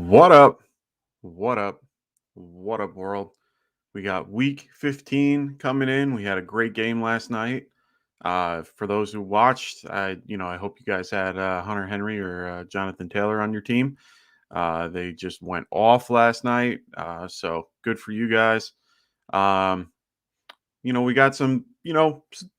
What up? What up? What up, world? We got week 15 coming in. We had a great game last night. For those who watched, I hope you guys had Hunter Henry or Jonathan Taylor on your team. They just went off last night. So good for you guys. Um, we got some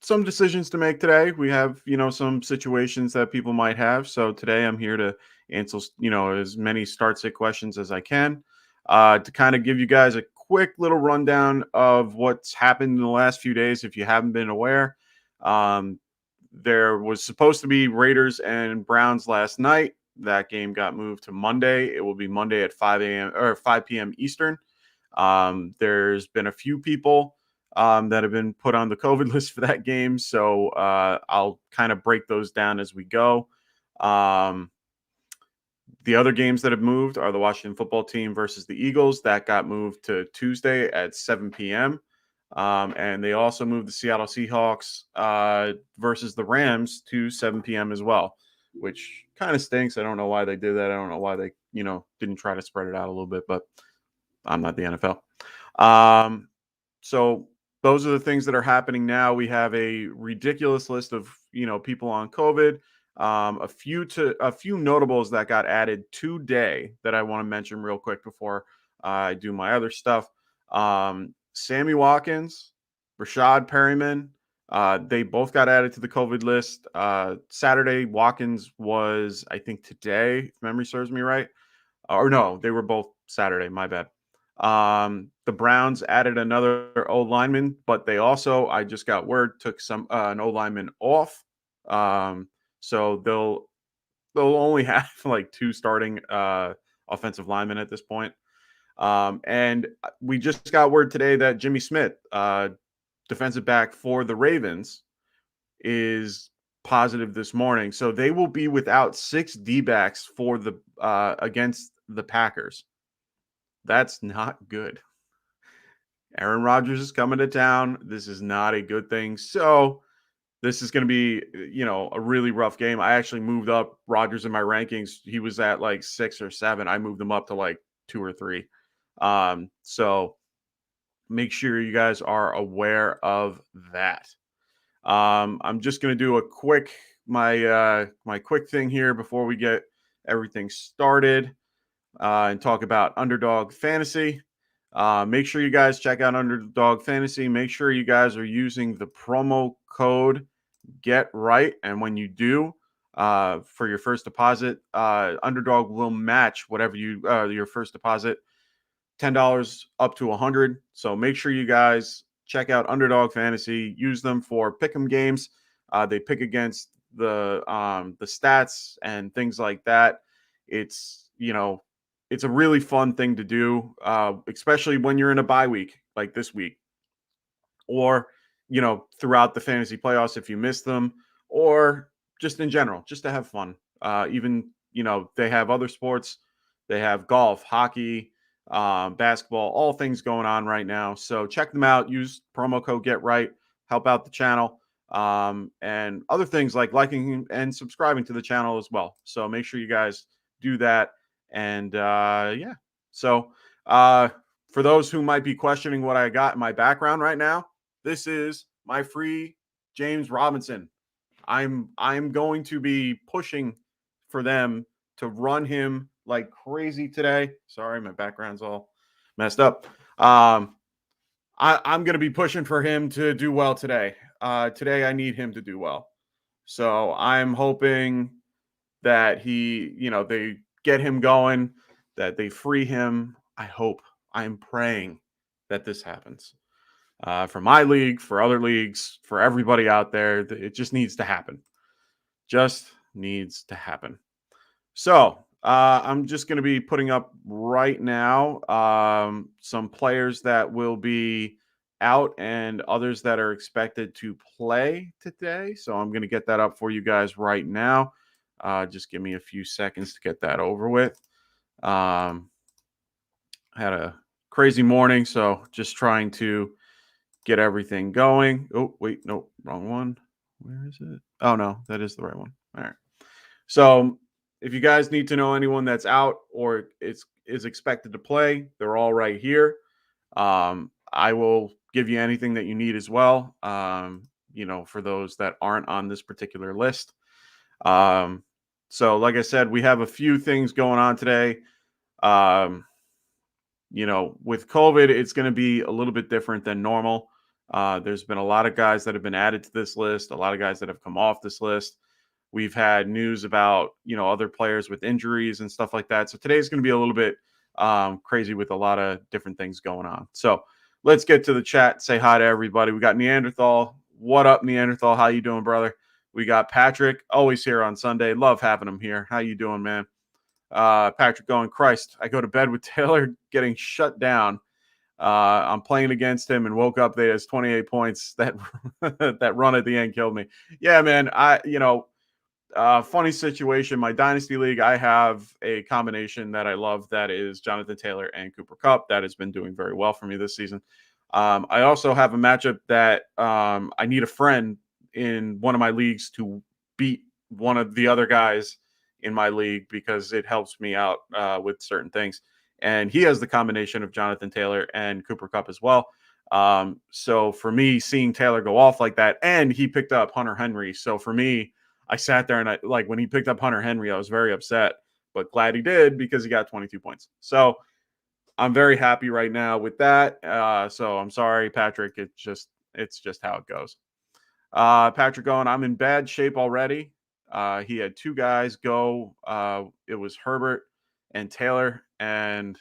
decisions to make today. We have, some situations that people might have. So today I'm here to answer, as many start sit questions as I can, to kind of give you guys a quick little rundown of what's happened in the last few days. If you haven't been aware, um, there was supposed to be Raiders and Browns last night. That game got moved to Monday. It will be Monday at 5 a.m. or 5 p.m. Eastern. There's been a few people that have been put on the COVID list for that game. So I'll kind of break those down as we go. The other games that have moved are the Washington football team versus the Eagles. That got moved to Tuesday at 7 p.m. And they also moved the Seattle Seahawks versus the Rams to 7 p.m. as well, which kind of stinks. I don't know why they did that. I don't know why they, didn't try to spread it out a little bit, but I'm not the NFL. So those are the things that are happening now. We have a ridiculous list of, people on COVID. A few notables that got added today that I want to mention real quick before I do my other stuff. Sammy Watkins, Rashad Perryman, they both got added to the COVID list. Saturday, Watkins was, I think, today, if memory serves me right. Or no, they were both Saturday. My bad. The Browns added another O lineman, but they also, I just got word, took an O lineman off. So they'll only have like two starting offensive linemen at this point. And we just got word today that Jimmy Smith, defensive back for the Ravens, is positive this morning. So they will be without 6 D-backs for the against the Packers. That's not good. Aaron Rodgers is coming to town. This is not a good thing. So this is going to be, a really rough game. I actually moved up Rodgers in my rankings. He was at like 6 or 7. I moved him up to like 2 or 3. So make sure you guys are aware of that. I'm just going to do a quick my quick thing here before we get everything started and talk about Underdog Fantasy. Make sure you guys check out Underdog Fantasy. Make sure you guys are using the promo code Get Right, and when you do, for your first deposit, Underdog will match whatever your first deposit, $10 up to $100. So make sure you guys check out Underdog Fantasy. Use them for pick'em games. They pick against the stats and things like that. It's it's a really fun thing to do, especially when you're in a bye week like this week, or throughout the fantasy playoffs if you miss them, or just in general, just to have fun. Even they have other sports. They have golf, hockey, basketball, all things going on right now. So check them out. Use promo code Get Right. Help out the channel, and other things like liking and subscribing to the channel as well. So make sure you guys do that. And yeah, so for those who might be questioning what I got in my background right now, this is my free James Robinson. I'm going to be pushing for them to run him like crazy today. Sorry, my background's all messed up. I'm going to be pushing for him to do well today. Today I need him to do well. So I'm hoping that they get him going, that they free him. I'm praying that this happens. For my league, for other leagues, for everybody out there, it just needs to happen. Just needs to happen. So I'm just going to be putting up right now some players that will be out and others that are expected to play today. So I'm going to get that up for you guys right now. Just give me a few seconds to get that over with. Had a crazy morning, so just trying to get everything going. Oh, wait, no, wrong one. Where is it? Oh, no, that is the right one. All right. So if you guys need to know anyone that's out or is expected to play. They're all right here. I will give you anything that you need as well. For those that aren't on this particular list. So like I said, we have a few things going on today. With COVID, it's going to be a little bit different than normal. There's been a lot of guys that have been added to this list, a lot of guys that have come off this list. We've had news about, other players with injuries and stuff like that. So today's going to be a little bit crazy with a lot of different things going on. So let's get to the chat. Say hi to everybody. We got Neanderthal. What up, Neanderthal? How you doing, brother? We got Patrick, always here on Sunday. Love having him here. How you doing, man? Patrick going, Christ, I go to bed with Taylor getting shut down. I'm playing against him and woke up there as 28 points. That that run at the end killed me. Yeah, man. Funny situation. My dynasty league, I have a combination that I love. That is Jonathan Taylor and Cooper Kupp. That has been doing very well for me this season. I also have a matchup that I need a friend in one of my leagues to beat one of the other guys in my league because it helps me out with certain things. And he has the combination of Jonathan Taylor and Cooper Kupp as well. So for me, seeing Taylor go off like that, and he picked up Hunter Henry. So for me, I sat there and when he picked up Hunter Henry, I was very upset, but glad he did because he got 22 points. So I'm very happy right now with that. So I'm sorry, Patrick. It's just how it goes. Patrick going, I'm in bad shape already. He had two guys go. It was Herbert and Taylor, and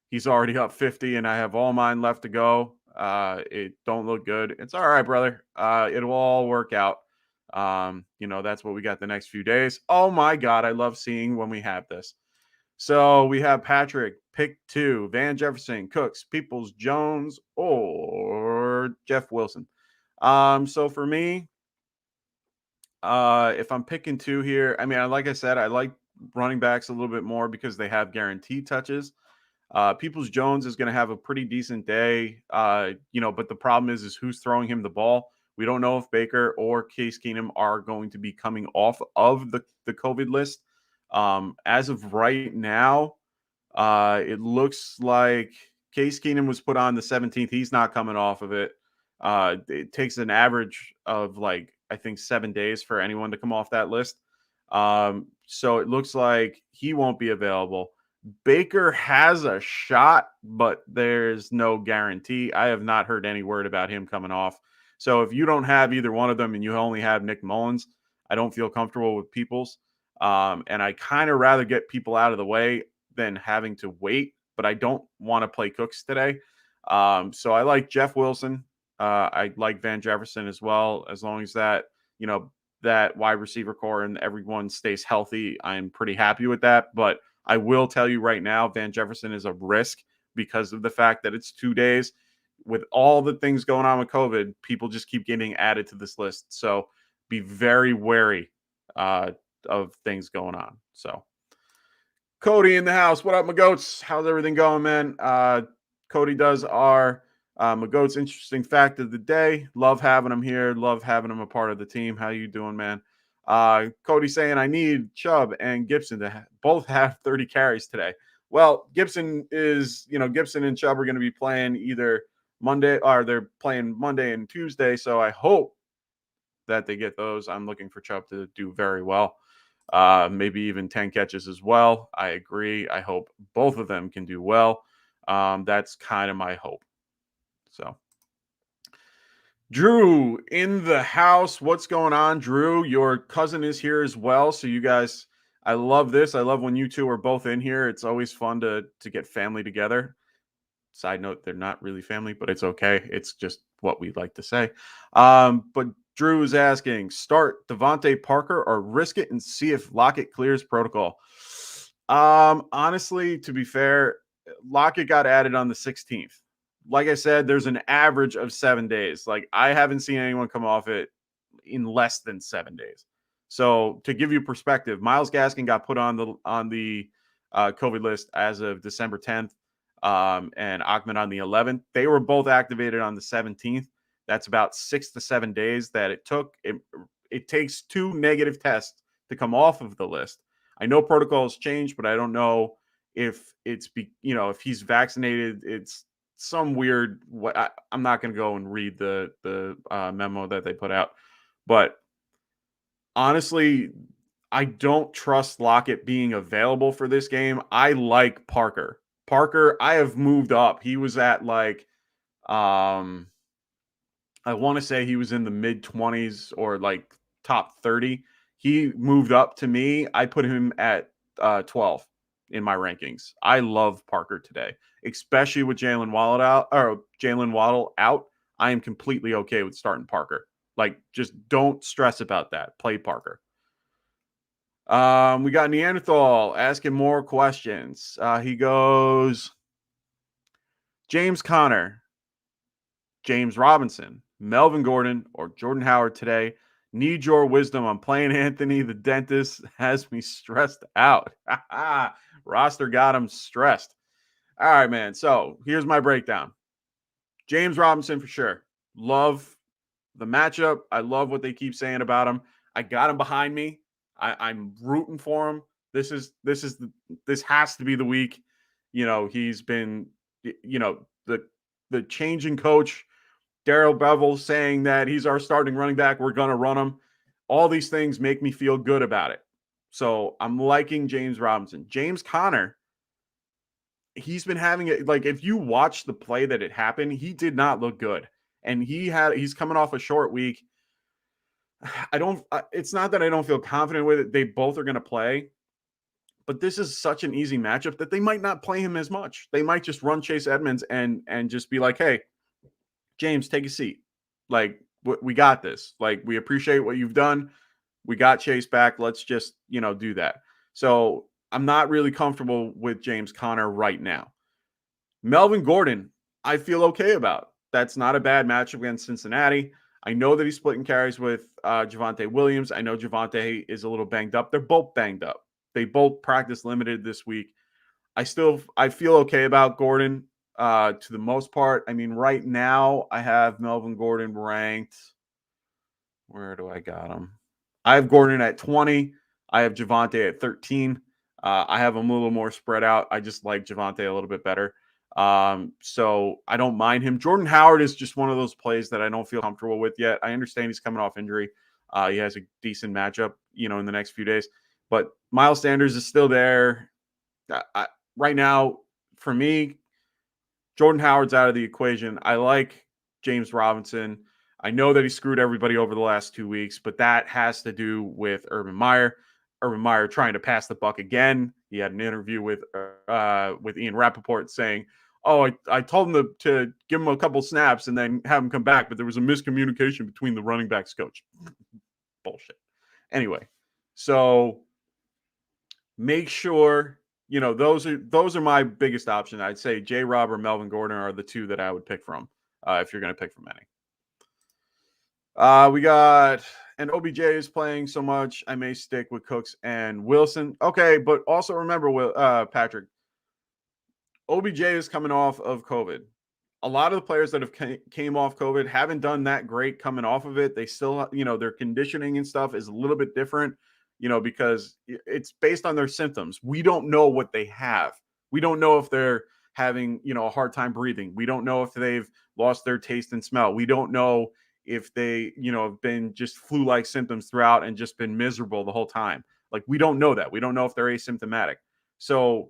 he's already up 50, and I have all mine left to go. It don't look good. It's all right, brother. It'll all work out. That's what we got the next few days. Oh my God, I love seeing when we have this. So we have Patrick, pick 2, Van Jefferson, Cooks, Peoples, Jones, or Jeff Wilson. So for me, if I'm picking 2 here, I mean, like I said, I like running backs a little bit more because they have guaranteed touches. Peoples Jones is going to have a pretty decent day, but the problem is who's throwing him the ball. We don't know if Baker or Case Keenum are going to be coming off of the COVID list. As of right now, it looks like Case Keenum was put on the 17th. He's not coming off of it. It takes an average of I think 7 days for anyone to come off that list. So it looks like he won't be available. Baker has a shot, but there's no guarantee. I have not heard any word about him coming off. So if you don't have either one of them and you only have Nick Mullins, I don't feel comfortable with Peoples. And I kind of rather get people out of the way than having to wait, but I don't want to play Cooks today. So I like Jeff Wilson. I like Van Jefferson as well, as long as that wide receiver core and everyone stays healthy. I'm pretty happy with that. But I will tell you right now, Van Jefferson is a risk because of the fact that it's 2 days. With all the things going on with COVID, people just keep getting added to this list. So be very wary of things going on. So Cody in the house. What up, my goats? How's everything going, man? Cody does our McGoat's interesting fact of the day. Love having him here. Love having him a part of the team. How you doing, man? Cody saying I need Chubb and Gibson to both have 30 carries today. Well, Gibson and Chubb are going to be playing either Monday or they're playing Monday and Tuesday. So I hope that they get those. I'm looking for Chubb to do very well. Maybe even 10 catches as well. I agree. I hope both of them can do well. That's kind of my hope. So, Drew in the house. What's going on, Drew? Your cousin is here as well. So you guys, I love this. I love when you two are both in here. It's always fun to get family together. Side note, they're not really family, but it's okay. It's just what we like to say. But Drew is asking, start Devontae Parker or risk it and see if Lockett clears protocol. Honestly, to be fair, Lockett got added on the 16th. Like I said, there's an average of 7 days. I haven't seen anyone come off it in less than 7 days. So to give you perspective, Myles Gaskin got put on the COVID list as of December 10th. And Ahmed on the 11th. They were both activated on the 17th. That's about 6 to 7 days that it took. It takes 2 negative tests to come off of the list. I know protocols changed, but I don't know if if he's vaccinated, it's some weird. I'm not going to go and read the memo that they put out, but honestly, I don't trust Lockett being available for this game. I like Parker. Parker, I have moved up. He was at um I want to say he was in the mid 20s or like top 30. He moved up to me. I put him at 12 in my rankings. I love Parker today, especially with Jalen Waddle out. I am completely okay with starting Parker. Like, just don't stress about that. Play Parker. We got Neanderthal asking more questions. He goes, James Conner, James Robinson, Melvin Gordon, or Jordan Howard today. Need your wisdom on playing Anthony. The dentist has me stressed out. Roster got him stressed. All right, man. So here's my breakdown. James Robinson for sure. Love the matchup. I love what they keep saying about him. I got him behind me. I'm rooting for him. This has to be the week. He's been, the changing coach, Darrell Bevel, saying that he's our starting running back. We're going to run him. All these things make me feel good about it. So I'm liking James Robinson. James Conner, he's been having it. Like, if you watch the play that it happened, he did not look good. And he's coming off a short week. It's not that I don't feel confident with it. They both are going to play, but this is such an easy matchup that they might not play him as much. They might just run Chase Edmonds and just be like, hey, James, take a seat. Like, we got this. Like, we appreciate what you've done. We got Chase back. Let's just, do that. So I'm not really comfortable with James Conner right now. Melvin Gordon, I feel okay about. That's not a bad matchup against Cincinnati. I know that he's splitting carries with Javonte Williams. I know Javonte is a little banged up. They're both banged up. They both practice limited this week. I feel okay about Gordon to the most part. I mean, right now I have Melvin Gordon ranked. Where do I got him? I have Gordon at 20. I have Javonte at 13. I have him a little more spread out. I just like Javonte a little bit better. So I don't mind him. Jordan Howard is just one of those plays that I don't feel comfortable with yet. I understand he's coming off injury. He has a decent matchup, in the next few days. But Miles Sanders is still there. Right now, for me, Jordan Howard's out of the equation. I like James Robinson. I know that he screwed everybody over the last 2 weeks, but that has to do with Urban Meyer. Urban Meyer trying to pass the buck again. He had an interview with Ian Rappaport saying, "Oh, I told him to give him a couple snaps and then have him come back, but there was a miscommunication between the running backs coach." Bullshit. Anyway, so make sure those are my biggest option. I'd say J. Rob or Melvin Gordon are the two that I would pick from if you're going to pick from any. We got and OBJ is playing so much. I may stick with Cooks and Wilson. Okay, but also remember, Patrick, OBJ is coming off of COVID. A lot of the players that have came off COVID haven't done that great coming off of it. They still, their conditioning and stuff is a little bit different, because it's based on their symptoms. We don't know what they have. We don't know if they're having, a hard time breathing. We don't know if they've lost their taste and smell. We don't know if they, have been just flu-like symptoms throughout and just been miserable the whole time. Like, we don't know that. We don't know if they're asymptomatic. So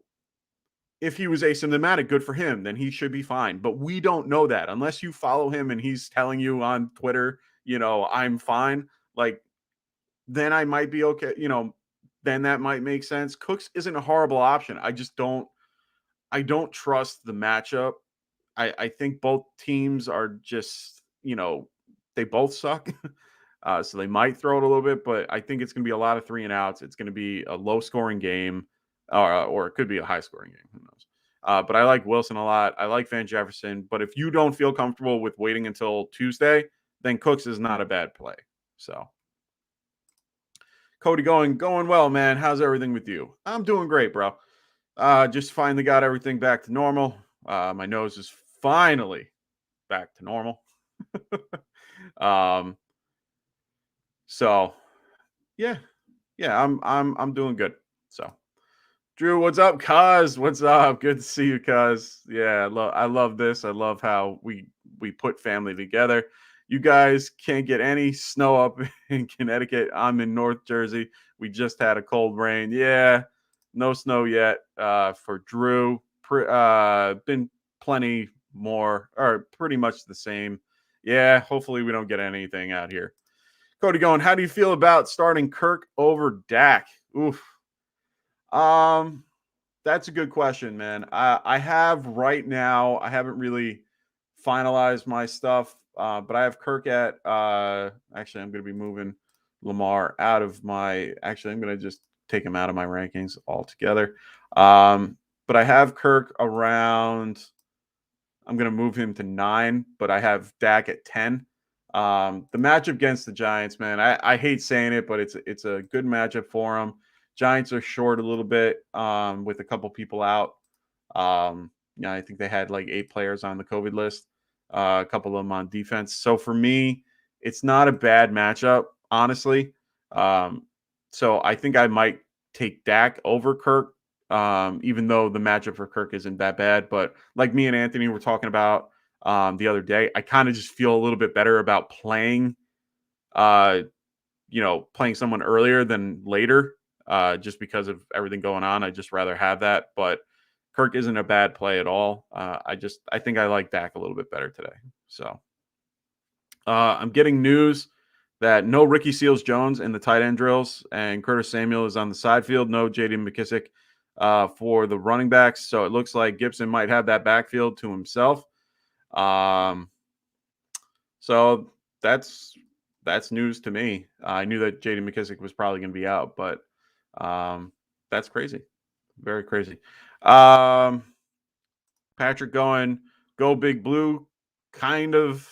if he was asymptomatic, good for him, then he should be fine. But we don't know that unless you follow him and he's telling you on Twitter, I'm fine. Like, then I might be okay. Then that might make sense. Cooks isn't a horrible option. I don't trust the matchup. I think both teams are just, they both suck. So they might throw it a little bit, but I think it's going to be a lot of 3 and outs. It's going to be a low scoring game. Or it could be a high-scoring game. Who knows? But I like Wilson a lot. I like Van Jefferson. But if you don't feel comfortable with waiting until Tuesday, then Cooks is not a bad play. So, Cody, going well, man. How's everything with you? I'm doing great, bro. Just finally got everything back to normal. My nose is finally back to normal. So, yeah, I'm doing good. So. Drew, what's up, cuz? What's up? Good to see you, cuz. Yeah, I love this. I love how we put family together. You guys can't get any snow up in Connecticut. I'm in North Jersey. We just had a cold rain. Yeah, no snow yet. For Drew, been plenty more, or pretty much the same. Yeah, hopefully we don't get anything out here. Cody going, how do you feel about starting Kirk over Dak? Oof. Um, that's a good question, man. I have right now, I haven't really finalized my stuff, but I have Kirk at actually I'm gonna be moving Lamar out of my I'm gonna just take him out of my rankings altogether. But I have Kirk around, I'm going to move him to 9, but I have Dak at 10. The matchup against the Giants, man, I hate saying it, but it's a good matchup for them. Giants are short a little bit with a couple people out. Yeah, I think they had like 8 players on the COVID list, a couple of them on defense. So for me, it's not a bad matchup, honestly. Um, so I think I might take Dak over Kirk, even though the matchup for Kirk isn't that bad. But like me and Anthony were talking about the other day, I kind of just feel a little bit better about playing, uh, playing someone earlier than later, just because of everything going on. I just rather have that. But Kirk isn't a bad play at all. I think I like Dak a little bit better today. So I'm getting news that no Ricky Seals Jones in the tight end drills, and Curtis Samuel is on the side field. No J.D. McKissick for the running backs. So it looks like Gibson might have that backfield to himself. So that's news to me. I knew that J.D. McKissick was probably going to be out, but that's crazy, very crazy. Patrick going, go Big Blue, kind of.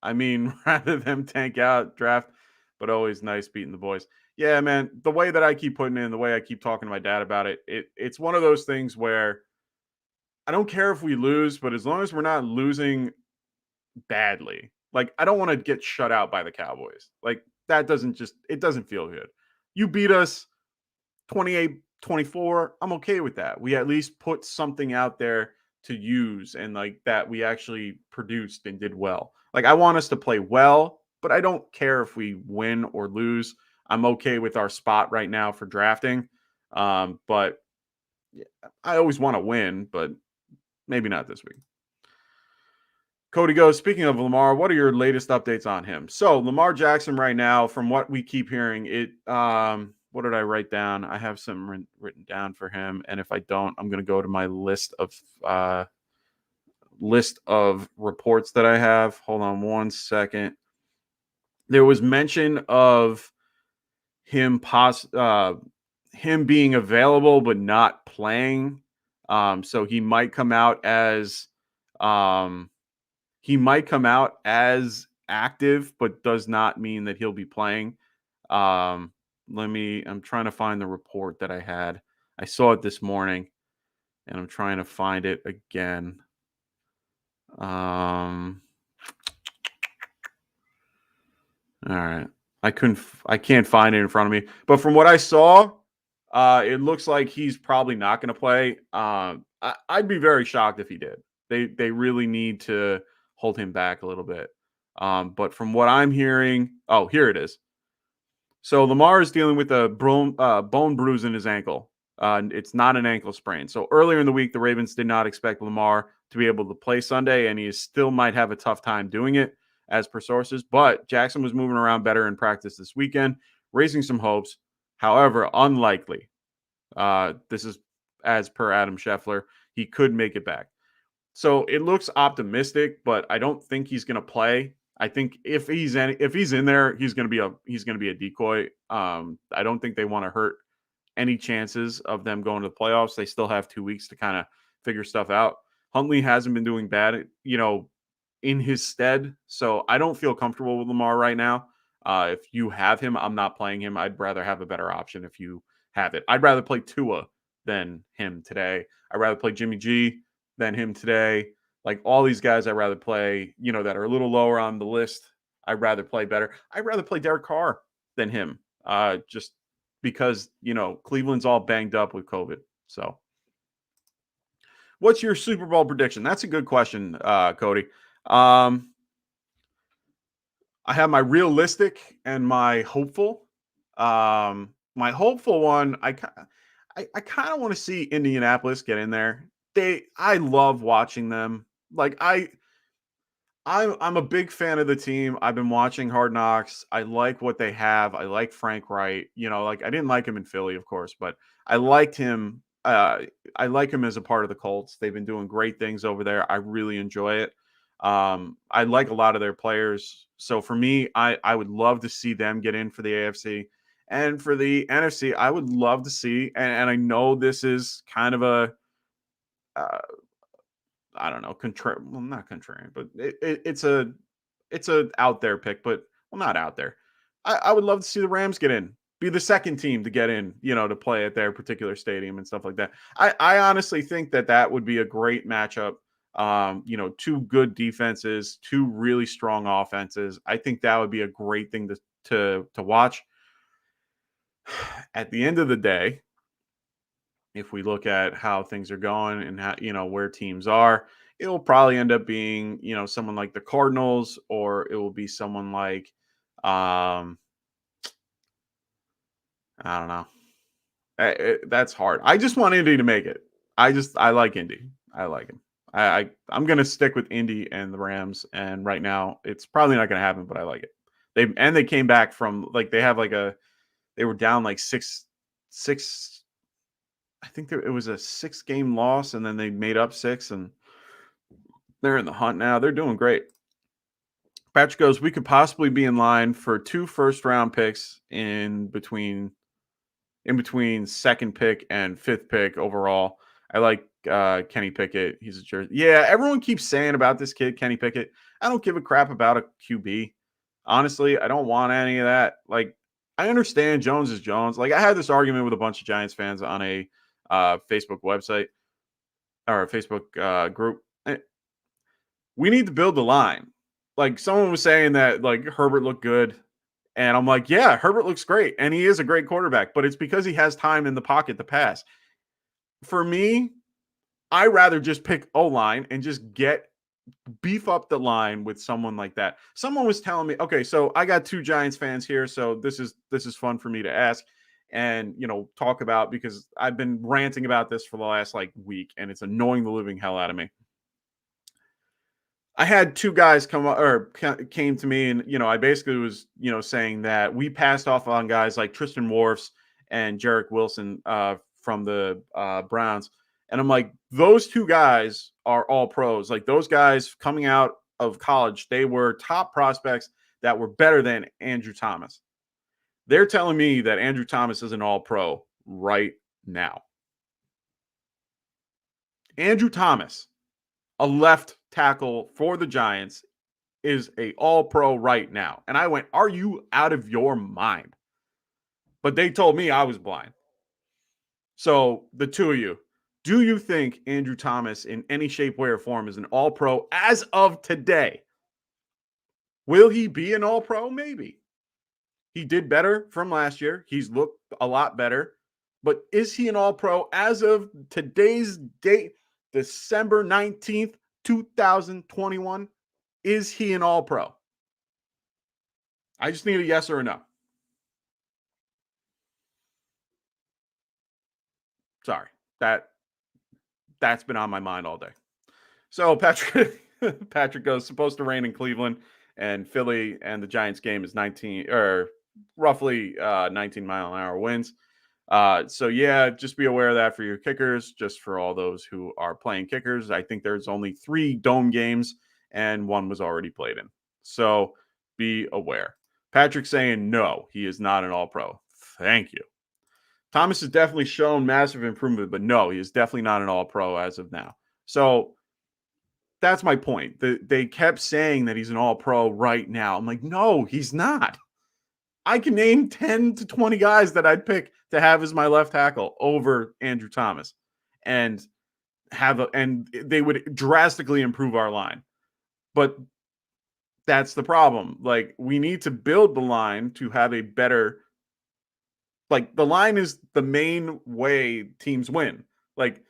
I mean, rather than tank out draft, but always nice beating the boys. Yeah, man. The way that I keep putting in, the way I keep talking to my dad about it, it's one of those things where I don't care if we lose, but as long as we're not losing badly, like I don't want to get shut out by the Cowboys. Like that it doesn't feel good. You beat us 28-24. I'm okay with that. We at least put something out there to use, and like that we actually produced and did well. Like I want us to play well, but I don't care if we win or lose. I'm okay with our spot right now for drafting. But yeah, I always want to win, but maybe not this week. Cody goes, speaking of Lamar, what are your latest updates on him? So Lamar Jackson right now, from what we keep hearing, what did I write down? I have some written down for him. And if I don't, I'm going to go to my list of reports that I have. Hold on one second. There was mention of him him being available but not playing. So he might come out as active, but does not mean that he'll be playing. I'm trying to find the report that I had. I saw it this morning and I'm trying to find it again. All right. I can't find it in front of me, but from what I saw, it looks like he's probably not going to play. I'd be very shocked if he did. They really need to hold him back a little bit. But from what I'm hearing, oh, here it is. So Lamar is dealing with a bone bruise in his ankle. It's not an ankle sprain. So earlier in the week, the Ravens did not expect Lamar to be able to play Sunday, and he still might have a tough time doing it, as per sources. But Jackson was moving around better in practice this weekend, raising some hopes. However, unlikely. This is as per Adam Scheffler. He could make it back. So it looks optimistic, but I don't think he's going to play. I think if he's in there, he's going to be a decoy. I don't think they want to hurt any chances of them going to the playoffs. They still have 2 weeks to kind of figure stuff out. Huntley hasn't been doing bad, in his stead. So I don't feel comfortable with Lamar right now. If you have him, I'm not playing him. I'd rather have a better option if you have it. I'd rather play Tua than him today. I'd rather play Jimmy G than him today. Like all these guys, I'd rather play, that are a little lower on the list. I'd rather play better. I'd rather play Derek Carr than him. Just because, Cleveland's all banged up with COVID. So, what's your Super Bowl prediction? That's a good question, Cody. I have my realistic and my hopeful. My hopeful one, I kind of want to see Indianapolis get in there. I love watching them. Like I'm a big fan of the team. I've been watching Hard Knocks. I like what they have. I like Frank Wright. Like I didn't like him in Philly, of course, but I liked him. I like him as a part of the Colts. They've been doing great things over there. I really enjoy it. I like a lot of their players. So for me, I would love to see them get in for the AFC. And for the NFC, I would love to see, and I know this is kind of a uh, I don't know, not contrarian, but it's a out there pick, but well, not out there. I would love to see the Rams get in, be the second team to get in, to play at their particular stadium and stuff like that. I honestly think that would be a great matchup. Two good defenses, two really strong offenses. I think that would be a great thing to watch. At the end of the day, if we look at how things are going and how, where teams are, it will probably end up being, someone like the Cardinals, or it will be someone like, I don't know. That's hard. I just want Indy to make it. I like Indy. I like him. I'm going to stick with Indy and the Rams. And right now it's probably not going to happen, but I like it. They came back from they were down like six, I think it was a 6-game loss, and then they made up 6, and they're in the hunt now. They're doing great. Patrick goes, we could possibly be in line for 2 first-round picks in between second pick and 5th pick overall. I like Kenny Pickett. He's a jersey. Yeah, everyone keeps saying about this kid, Kenny Pickett. I don't give a crap about a QB. Honestly, I don't want any of that. Like, I understand Jones is Jones. Like, I had this argument with a bunch of Giants fans on a Facebook website or a Facebook group. We need to build the line. Like, someone was saying that like Herbert looked good, and I'm like, yeah, Herbert looks great, and he is a great quarterback, but it's because he has time in the pocket to pass. For me, I rather just pick O-line and just beef up the line with someone like that. Someone was telling me, okay, so I got 2 Giants fans here, so this is fun for me to ask and talk about, because I've been ranting about this for the last week, and it's annoying the living hell out of me. I had 2 guys came to me, and I basically was saying that we passed off on guys like Tristan Wirfs and Jarek Wilson from the Browns, and I'm like, those 2 guys are all pros. Like, those guys coming out of college, they were top prospects that were better than Andrew Thomas. They're telling me that Andrew Thomas is an all-pro right now. Andrew Thomas, a left tackle for the Giants, is a all-pro right now. And I went, are you out of your mind? But they told me I was blind. So the 2 of you, do you think Andrew Thomas in any shape, way, or form is an all-pro as of today? Will he be an all-pro? Maybe. He did better from last year. He's looked a lot better. But is he an all-pro as of today's date, December 19th, 2021? Is he an all-pro? I just need a yes or a no. Sorry. That's been on my mind all day. So Patrick goes, supposed to rain in Cleveland, and Philly and the Giants game is 19 or roughly 19-mile-an-hour winds. So yeah, just be aware of that for your kickers, just for all those who are playing kickers. I think there's only 3 dome games, and 1 was already played in. So be aware. Patrick saying no, he is not an all-pro. Thank you. Thomas has definitely shown massive improvement, but no, he is definitely not an all-pro as of now. So that's my point. They kept saying that he's an all-pro right now. I'm like, no, he's not. I can name 10 to 20 guys that I'd pick to have as my left tackle over Andrew Thomas, and they would drastically improve our line. But that's the problem. Like, we need to build the line to have a better, the line is the main way teams win. Like,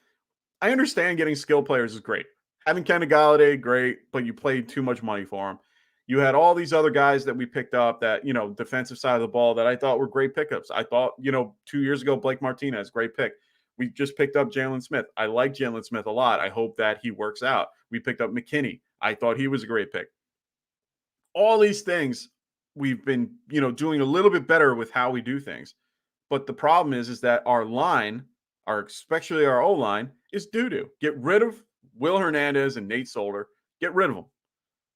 I understand getting skill players is great. Having Kenny Galladay, great, but you paid too much money for him. You had all these other guys that we picked up that, defensive side of the ball that I thought were great pickups. I thought, 2 years ago, Blake Martinez, great pick. We just picked up Jalen Smith. I like Jalen Smith a lot. I hope that he works out. We picked up McKinney. I thought he was a great pick. All these things we've been, doing a little bit better with how we do things. But the problem is that our line, especially our O-line, is doo-doo. Get rid of Will Hernandez and Nate Solder. Get rid of them.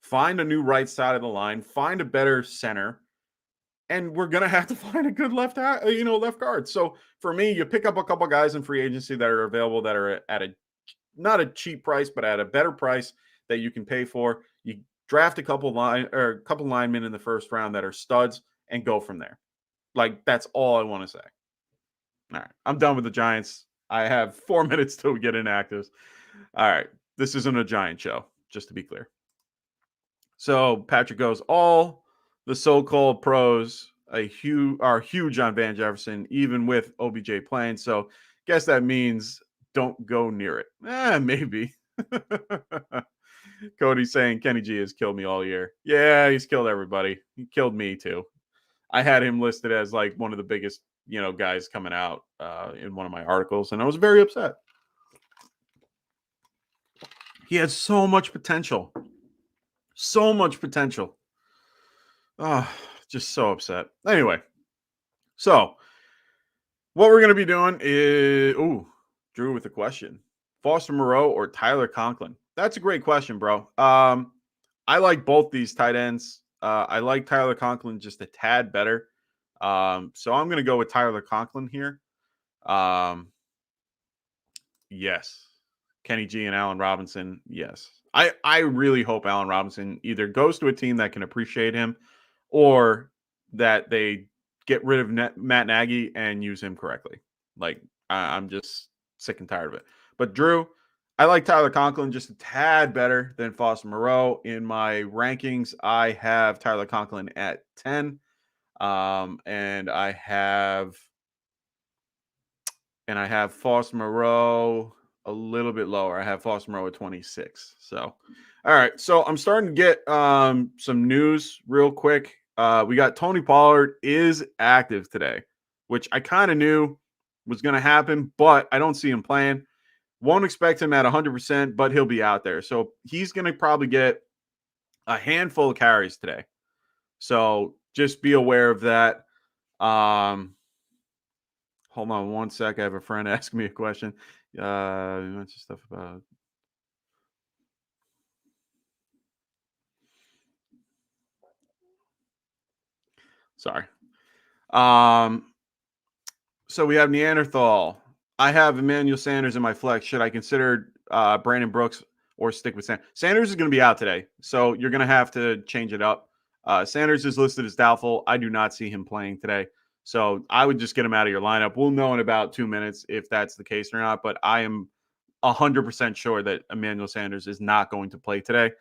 Find a new right side of the line. Find a better center. And we're going to have to find a good left guard. So for me, you pick up a couple guys in free agency that are available that are at not a cheap price, but at a better price that you can pay for. You draft a couple linemen in the first round that are studs and go from there. Like, that's all I want to say. All right. I'm done with the Giants. I have 4 minutes till we get inactives. All right. This isn't a Giant show, just to be clear. So Patrick goes, all the so-called pros are huge on Van Jefferson, even with OBJ playing. So guess that means don't go near it. Maybe. Cody's saying Kenny G has killed me all year. Yeah, he's killed everybody. He killed me too. I had him listed as like one of the biggest, guys coming out in one of my articles, and I was very upset. He has so much potential. So much potential. Oh, just so upset. Anyway, so what we're going to be doing is, Drew with a question. Foster Moreau or Tyler Conklin? That's a great question, bro. I like both these tight ends. I like Tyler Conklin just a tad better. So I'm going to go with Tyler Conklin here. Yes. Kenny G and Allen Robinson. Yes. I really hope Allen Robinson either goes to a team that can appreciate him or that they get rid of Matt Nagy and use him correctly. Like, I'm just sick and tired of it. But Drew, I like Tyler Conklin just a tad better than Foster Moreau. In my rankings, I have Tyler Conklin at 10. And I have Foster Moreau a little bit lower. I have Foster Moreau at 26. So, all right. So I'm starting to get some news real quick. We got Tony Pollard is active today, which I kind of knew was going to happen, but I don't see him playing. Won't expect him at 100%, but he'll be out there. So he's going to probably get a handful of carries today. So just be aware of that. Hold on one sec. I have a friend asking me a question. Bunch of stuff about. Sorry. So we have Neanderthal. I have Emmanuel Sanders in my flex. Should I consider Brandon Brooks or stick with Sanders? Sanders is going to be out today, so you're going to have to change it up. Sanders is listed as doubtful. I do not see him playing today. So I would just get him out of your lineup. We'll know in about 2 minutes if that's the case or not, but I am 100% sure that Emmanuel Sanders is not going to play today.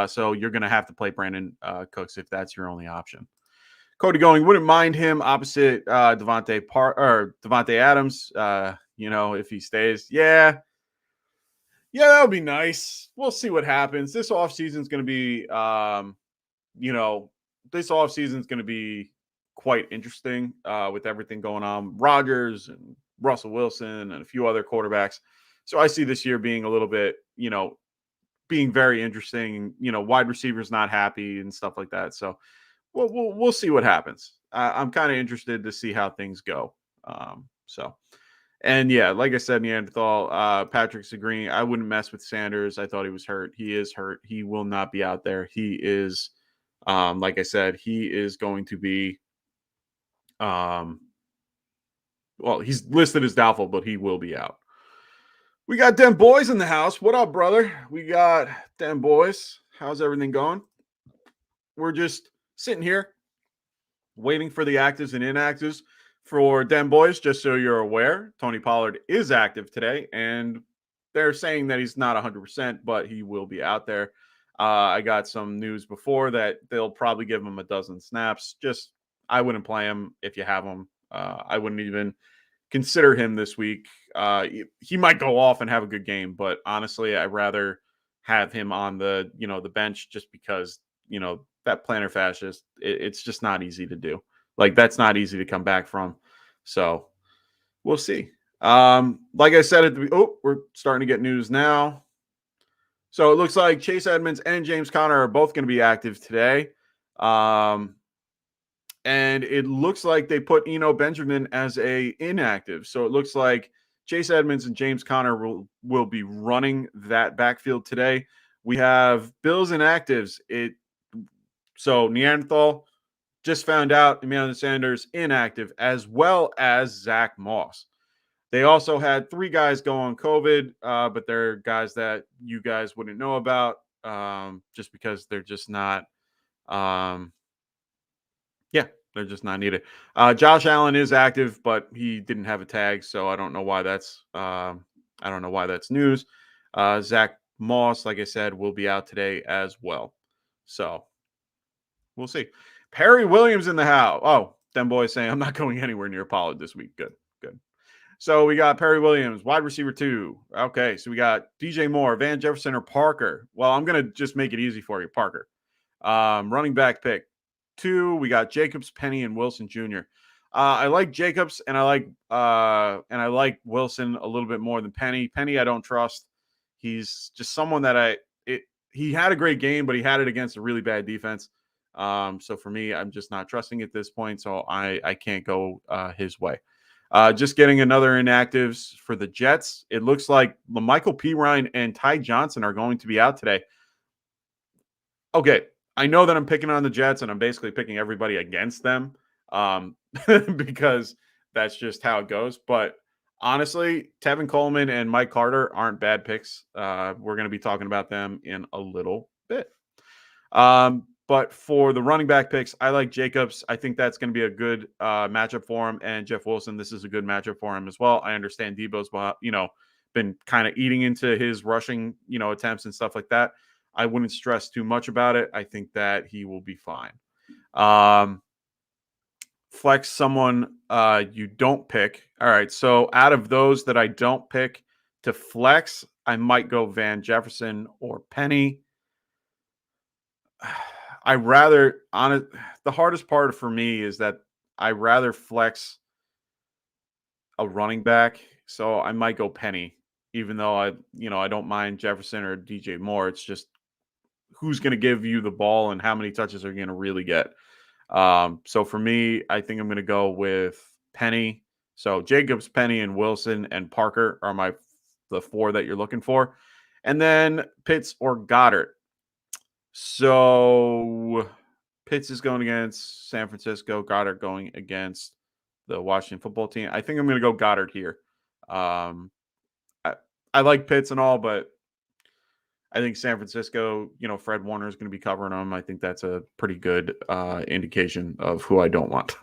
So you're going to have to play Brandon Cooks if that's your only option. Cody going, wouldn't mind him opposite Devonte Adams, if he stays. Yeah, that would be nice. We'll see what happens. This offseason is going to be, quite interesting with everything going on. Rodgers and Russell Wilson and a few other quarterbacks. So I see this year being a little bit, being very interesting. Wide receivers not happy and stuff like that. So we'll see what happens. I'm kind of interested to see how things go. And yeah, like I said, Neanderthal, Patrick's agreeing. I wouldn't mess with Sanders. I thought he was hurt. He is hurt. He will not be out there. He is, like I said, he is going to be, he's listed as doubtful, but he will be out. We got them boys in the house. What up, brother? We got them boys. How's everything going? We're just sitting here waiting for the actives and inactives for them boys. Just so you're aware, Tony Pollard is active today, and they're saying that he's not 100%, but he will be out there. I got some news before that they'll probably give him a dozen snaps. I wouldn't play him if you have him. I wouldn't even consider him this week. He might go off and have a good game, but honestly, I'd rather have him on the the bench just because that plantar fascist. It's just not easy to do. Like that's not easy to come back from. So we'll see. Like I said at the we're starting to get news now. So it looks like Chase Edmonds and James Conner are both going to be active today. And it looks like they put Eno Benjamin as a inactive. So it looks like Chase Edmonds and James Conner will be running that backfield today. We have Bills inactives. So Neanderthal just found out Emmanuel Sanders inactive, as well as Zach Moss. They also had 3 guys go on COVID, but they're guys that you guys wouldn't know about just because they're just not they're just not needed. Josh Allen is active, but he didn't have a tag, so I don't know why that's news. Zach Moss, like I said, will be out today as well. So we'll see. Perry Williams in the house. Oh, them boys saying I'm not going anywhere near Pollard this week. Good. So we got Perry Williams, wide receiver 2. Okay, so we got DJ Moore, Van Jefferson, or Parker. Well, I'm going to just make it easy for you, Parker. Running back pick 2, we got Jacobs, Penny, and Wilson Jr. I like Jacobs, and I like Wilson a little bit more than Penny. Penny, I don't trust. He's just someone that he had a great game, but he had it against a really bad defense. So for me, I'm just not trusting at this point. So I can't go his way. Just getting another inactives for the Jets. It looks like Michael P. Ryan and Ty Johnson are going to be out today. Okay, I know that I'm picking on the Jets, and I'm basically picking everybody against them because that's just how it goes. But honestly, Tevin Coleman and Mike Carter aren't bad picks. We're going to be talking about them in a little bit. But for the running back picks, I like Jacobs. I think that's going to be a good matchup for him. And Jeff Wilson, this is a good matchup for him as well. I understand Debo's, been kind of eating into his rushing, attempts and stuff like that. I wouldn't stress too much about it. I think that he will be fine. Flex someone you don't pick. All right. So out of those that I don't pick to flex, I might go Van Jefferson or Penny. The hardest part for me is that I rather flex a running back. So I might go Penny, even though I don't mind Jefferson or DJ Moore. It's just who's going to give you the ball and how many touches are you going to really get. So for me, I think I'm going to go with Penny. So Jacobs, Penny, and Wilson and Parker are the 4 that you're looking for. And then Pitts or Goddard. So Pitts is going against San Francisco. Goddard going against the Washington football team. I think I'm going to go Goddard here. I like Pitts and all, but I think San Francisco, Fred Warner is going to be covering them. I think that's a pretty good indication of who I don't want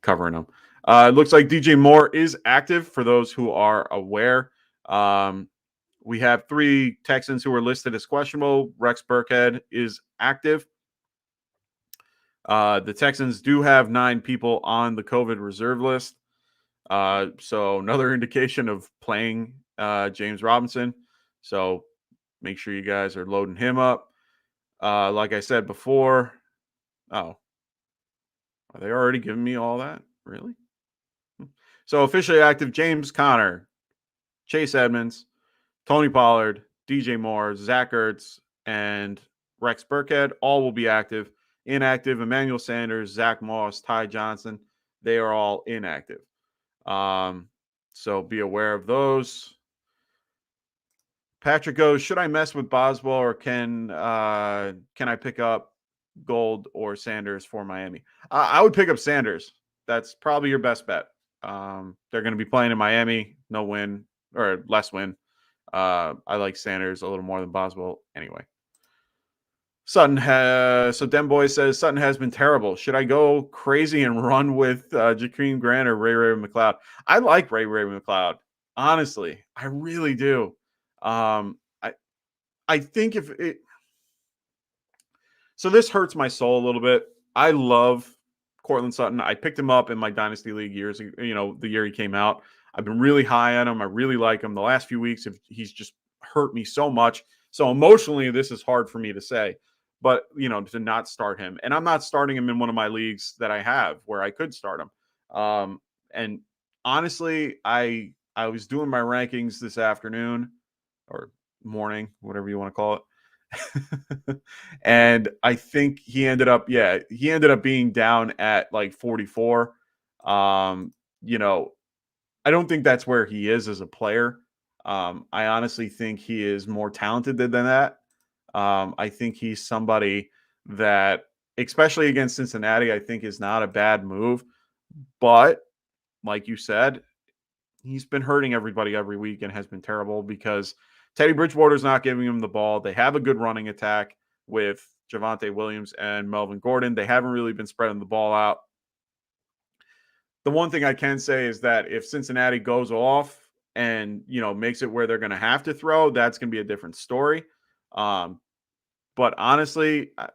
covering them. It looks like DJ Moore is active for those who are aware. We have 3 Texans who are listed as questionable. Rex Burkhead is active. The Texans do have 9 people on the COVID reserve list. So another indication of playing James Robinson. So make sure you guys are loading him up. Like I said before. Oh, are they already giving me all that? Really? So officially active James Conner, Chase Edmonds, Tony Pollard, DJ Moore, Zach Ertz, and Rex Burkhead all will be active. Inactive, Emmanuel Sanders, Zach Moss, Ty Johnson, they are all inactive. So be aware of those. Patrick goes, should I mess with Boswell or can I pick up Gold or Sanders for Miami? I would pick up Sanders. That's probably your best bet. They're going to be playing in Miami, no win or less win. I like Sanders a little more than Boswell anyway. So Den Boy says Sutton has been terrible. Should I go crazy and run with Jakeem Grant or Ray McLeod? I like Ray McLeod. Honestly, I really do. I think so this hurts my soul a little bit. I love Cortland Sutton. I picked him up in my dynasty league the year he came out. I've been really high on him. I really like him. The last few weeks, he's just hurt me so much. So emotionally, this is hard for me to say, but to not start him. And I'm not starting him in one of my leagues that I have where I could start him. And honestly, I was doing my rankings this afternoon or morning, whatever you want to call it. And I think he ended up being down at like 44. I don't think that's where he is as a player. I honestly think he is more talented than that. I think he's somebody that, especially against Cincinnati, I think is not a bad move. But like you said, he's been hurting everybody every week and has been terrible because Teddy Bridgewater's not giving him the ball. They have a good running attack with Javonte Williams and Melvin Gordon. They haven't really been spreading the ball out. The one thing I can say is that if Cincinnati goes off and, makes it where they're going to have to throw, that's going to be a different story. But honestly, I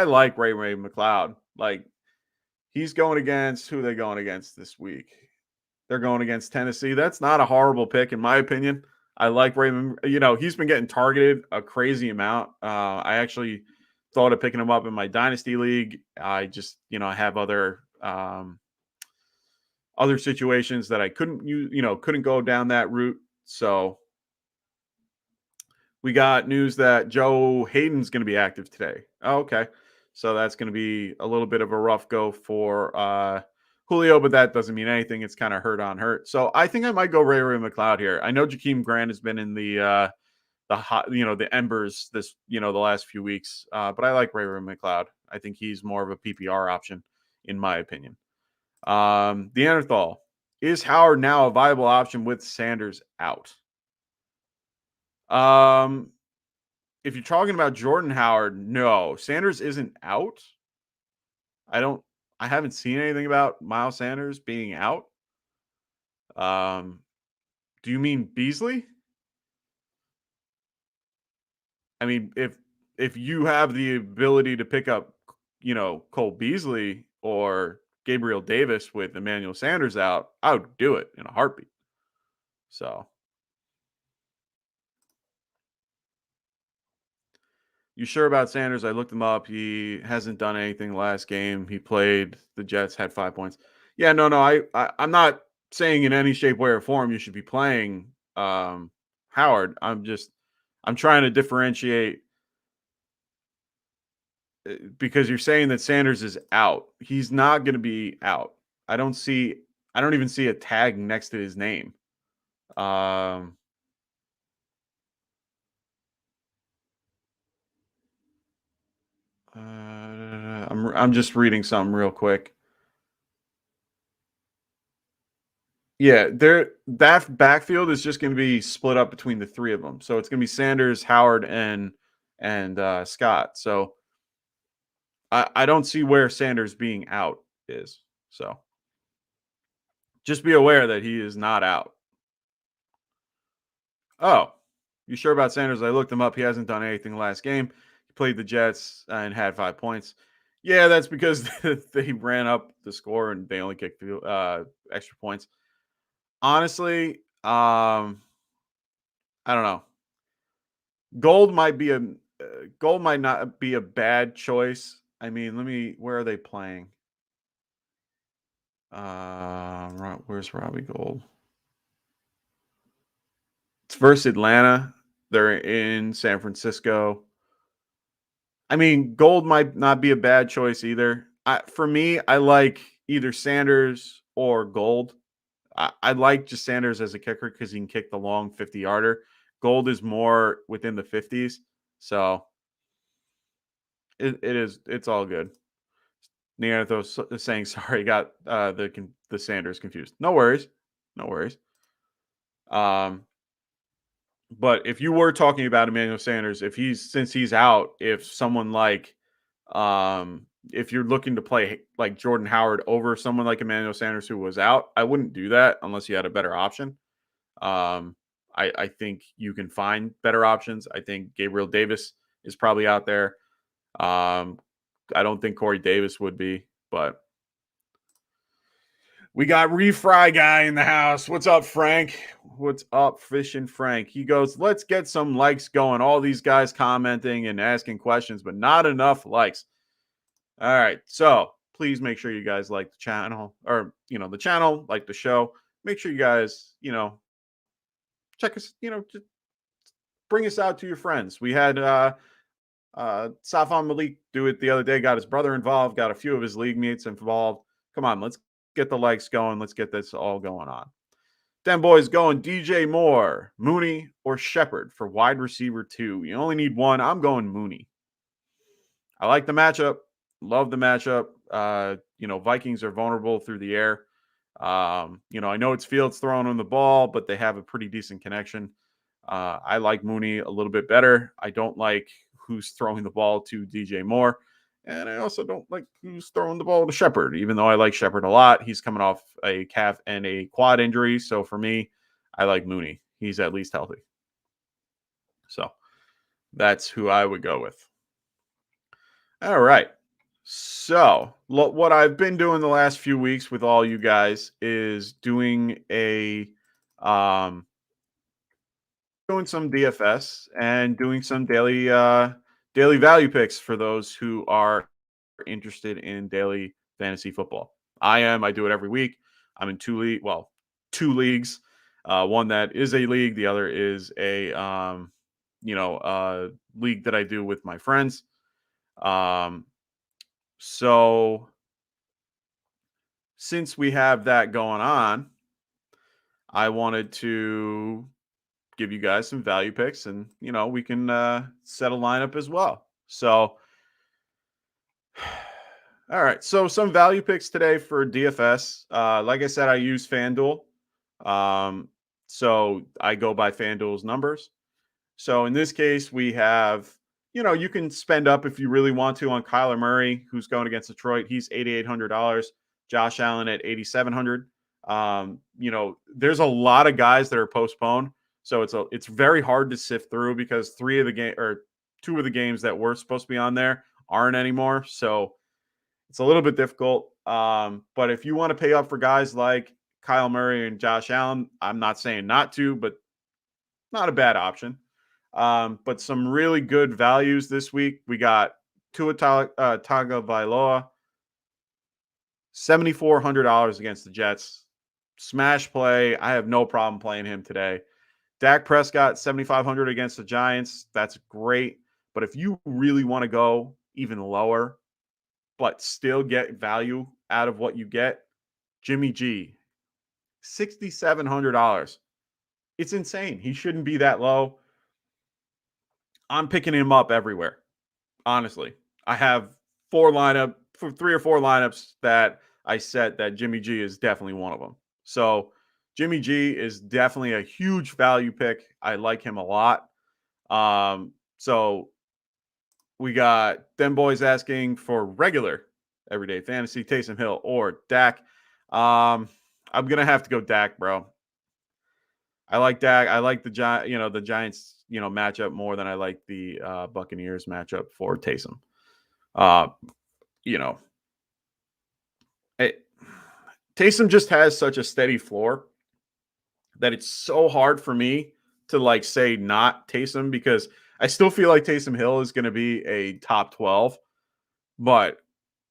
like Ray McCloud. Like, he's going against, who are they going against this week? They're going against Tennessee. That's not a horrible pick, in my opinion. I like Raymond. He's been getting targeted a crazy amount. I actually thought of picking him up in my dynasty league. I just, I have other situations that I couldn't go down that route. So we got news that Joe Hayden's going to be active today. Oh, okay. So that's going to be a little bit of a rough go for Julio, but that doesn't mean anything. It's kind of hurt on hurt. So I think I might go Ray McCloud here. I know Jakeem Grant has been in the hot, the embers this, the last few weeks. But I like Ray McCloud. I think he's more of a PPR option, in my opinion. The Neanderthal. Is Howard now a viable option with Sanders out? If you're talking about Jordan Howard, no. Sanders isn't out. I haven't seen anything about Miles Sanders being out. Do you mean Beasley? I mean, if you have the ability to pick up, Cole Beasley or Gabriel Davis with Emmanuel Sanders out, I would do it in a heartbeat. So, you sure about Sanders? I looked him up. He hasn't done anything last game. He played the Jets, had 5 points. Yeah, no. I'm not saying in any shape, way, or form you should be playing Howard. I'm trying to differentiate because you're saying that Sanders is out. He's not going to be out. I don't even see a tag next to his name. I'm just reading something real quick. Yeah, that backfield is just going to be split up between the three of them. So it's going to be Sanders, Howard, and Scott. So I don't see where Sanders being out is. So just be aware that he is not out. Oh, you sure about Sanders? I looked him up. He hasn't done anything last game. He played the Jets and had 5 points. Yeah, that's because they ran up the score and they only kicked extra points. Honestly, I don't know. Gold might not be a bad choice. I mean, where are they playing? Where's Robbie Gold? It's versus Atlanta. They're in San Francisco. I mean, Gold might not be a bad choice either. For me, I like either Sanders or Gold. I like just Sanders as a kicker because he can kick the long 50-yarder. Gold is more within the 50s. So it's all good. Neanderthal is saying sorry, got the Sanders confused. No worries. But if you were talking about Emmanuel Sanders, since he's out, if someone like if you're looking to play like Jordan Howard over someone like Emmanuel Sanders who was out, I wouldn't do that unless you had a better option. I think you can find better options. I think Gabriel Davis is probably out there. I don't think Corey Davis would be, but We got Refry Guy in the house. What's up, Frank? What's up, Fishing Frank? He goes, let's get some likes going. All these guys commenting and asking questions, but not enough likes. All right. So please make sure you guys like the channel or, the channel, like the show. Make sure you guys, check us, just bring us out to your friends. We had Safan Malik do it the other day, got his brother involved, got a few of his league mates involved. Come on, let's get the likes going. Let's get this all going on. Them boys going DJ Moore, Mooney, or Shepard for wide receiver 2. You only need one. I'm going Mooney. I like the matchup. Love the matchup. Vikings are vulnerable through the air. I know it's Fields throwing on the ball, but they have a pretty decent connection. I like Mooney a little bit better. I don't like who's throwing the ball to DJ Moore. And I also don't like who's throwing the ball to Shepard, even though I like Shepard a lot. He's coming off a calf and a quad injury. So for me, I like Mooney. He's at least healthy. So that's who I would go with. All right. So what I've been doing the last few weeks with all you guys is doing doing some DFS and doing some daily value picks for those who are interested in daily fantasy football. I do it every week. I'm in two leagues. One that is a league. The other is a league that I do with my friends. So since we have that going on, I wanted to give you guys some value picks and, we can set a lineup as well. So, all right. So some value picks today for DFS. Like I said, I use FanDuel. So I go by FanDuel's numbers. So in this case, we have, you can spend up if you really want to on Kyler Murray, who's going against Detroit. He's $8,800. Josh Allen at $8,700. There's a lot of guys that are postponed. So it's very hard to sift through because two of the games that were supposed to be on there aren't anymore. So it's a little bit difficult. But if you want to pay up for guys like Kyle Murray and Josh Allen, I'm not saying not to, but not a bad option. But some really good values this week. We got Tua Tagovailoa, $7,400 against the Jets. Smash play. I have no problem playing him today. Dak Prescott, $7,500 against the Giants. That's great. But if you really want to go even lower, but still get value out of what you get, Jimmy G, $6,700. It's insane. He shouldn't be that low. I'm picking him up everywhere. Honestly, I have 3 or 4 lineups that I set that Jimmy G is definitely one of them. So Jimmy G is definitely a huge value pick. I like him a lot. So we got them boys asking for regular everyday fantasy, Taysom Hill or Dak. I'm gonna have to go Dak, bro. I like Dak. I like the Giants, matchup more than I like the Buccaneers matchup for Taysom. Taysom just has such a steady floor that it's so hard for me to say not Taysom because I still feel like Taysom Hill is going to be a top 12, but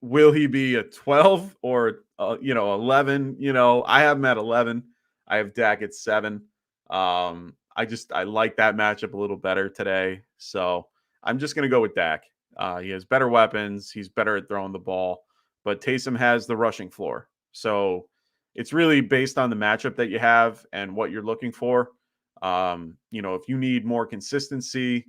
will he be a 12 or 11? I have him at 11. I have Dak at 7. I like that matchup a little better today. So I'm just going to go with Dak. He has better weapons. He's better at throwing the ball, but Taysom has the rushing floor. So it's really based on the matchup that you have and what you're looking for. If you need more consistency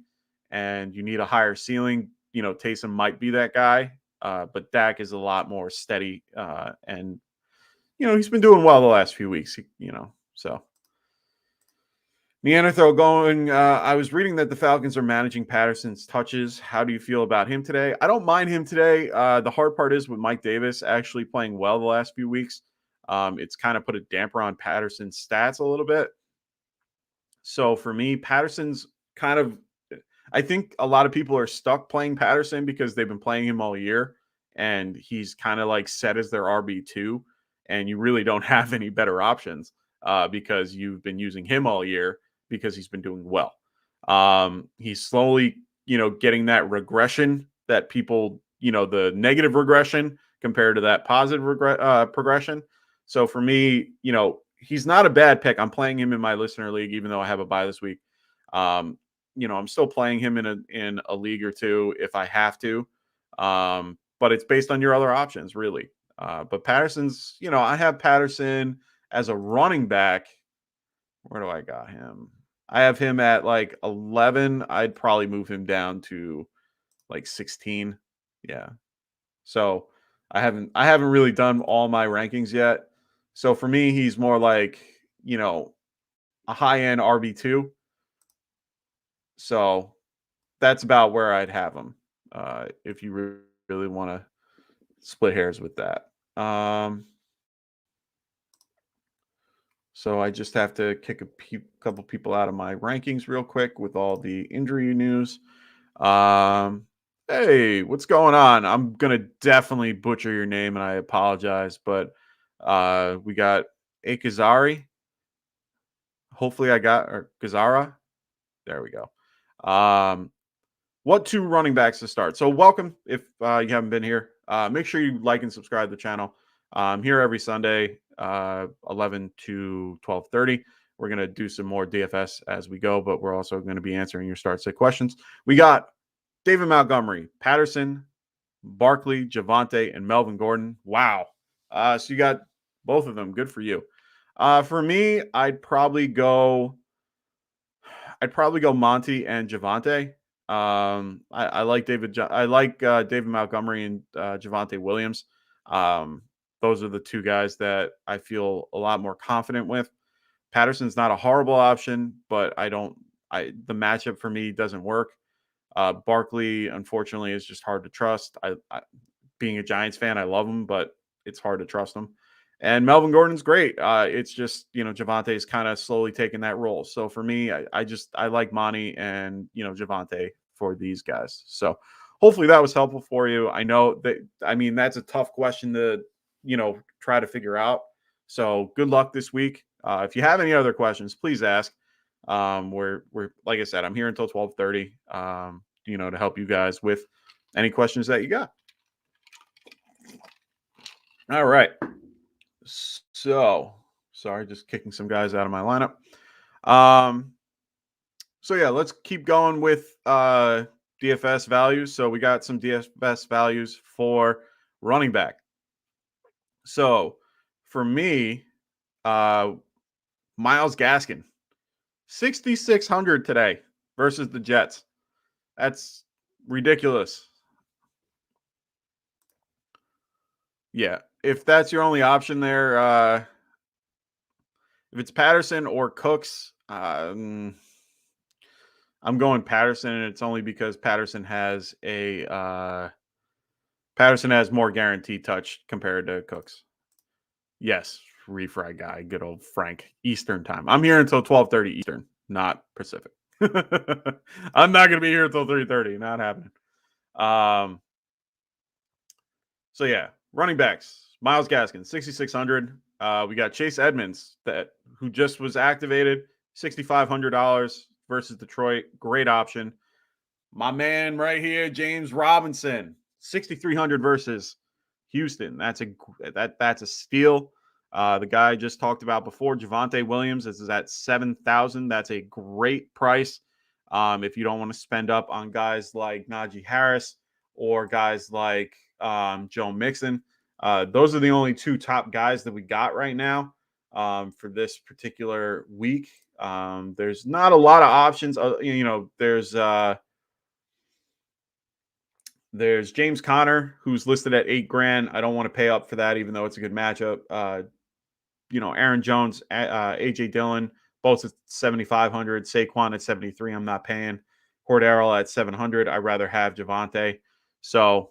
and you need a higher ceiling, Taysom might be that guy. But Dak is a lot more steady. And he's been doing well the last few weeks, so. Neanderthal going, I was reading that the Falcons are managing Patterson's touches. How do you feel about him today? I don't mind him today. The hard part is with Mike Davis actually playing well the last few weeks. It's kind of put a damper on Patterson's stats a little bit. So for me, Patterson's I think a lot of people are stuck playing Patterson because they've been playing him all year and he's kind of set as their RB2. and you really don't have any better options because you've been using him all year because he's been doing well. He's slowly, getting that regression that people, the negative regression compared to that positive progression. So for me, he's not a bad pick. I'm playing him in my listener league, even though I have a bye this week. I'm still playing him in a league or two if I have to. But it's based on your other options, really. But Patterson's, I have Patterson as a running back. Where do I got him? I have him at like 11. I'd probably move him down to like 16. Yeah. So I haven't really done all my rankings yet. So for me, he's more like, a high-end RB2. So that's about where I'd have him. If you really want to split hairs with that. So I just have to kick a couple people out of my rankings real quick with all the injury news. Hey, what's going on? I'm going to definitely butcher your name, and I apologize, but we got Akazari. Hopefully I got, or Gazara. There we go. What two running backs to start? So welcome if you haven't been here. Make sure you like and subscribe to the channel. I'm here every Sunday, 11 to 12:30. We're going to do some more DFS as we go, but we're also going to be answering your start sit questions. We got David Montgomery, Patterson, Barkley, Javonte, and Melvin Gordon. Wow. So you got both of them. Good for you. For me, I'd probably go Monty and Javonte. I like David Montgomery and Javonte Williams. Those are the two guys that I feel a lot more confident with. Patterson's not a horrible option, but the matchup for me doesn't work. Barkley, unfortunately, is just hard to trust. Being a Giants fan, I love him, but it's hard to trust him. And Melvin Gordon's great. It's just, Javonte is kind of slowly taking that role. So for me, I like Monty and, Javonte for these guys. So hopefully that was helpful for you. I know that's a tough question to, try to figure out. So good luck this week. If you have any other questions, please ask. We're like I said, I'm here until 12:30, to help you guys with any questions that you got. All right. So sorry, just kicking some guys out of my lineup. So yeah, let's keep going with DFS values. So we got some DFS values for running back. So for me, Myles Gaskin, 6,600 today versus the Jets. That's ridiculous. Yeah, if that's your only option there, if it's Patterson or Cooks, I'm going Patterson, and it's only because Patterson has more guaranteed touch compared to Cooks. Yes, refrag guy, good old Frank. Eastern time. I'm here until 12:30 Eastern, not Pacific. I'm not going to be here until 3:30. Not happening. So yeah, running backs. Myles Gaskin, 6,600. We got Chase Edmonds who just was activated, $6,500 versus Detroit. Great option. My man right here, James Robinson, 6,300 versus Houston. That's a steal. The guy I just talked about before, Javonte Williams, is at 7,000. That's a great price. If you don't want to spend up on guys like Najee Harris or guys like Joe Mixon, those are the only two top guys that we got right now for this particular week. There's not a lot of options. There's James Conner, who's listed at $8,000. I don't want to pay up for that, even though it's a good matchup. Aaron Jones, AJ Dillon, both at 7,500. Saquon at 73. I'm not paying. Cordero at 700. I'd rather have Javonte. So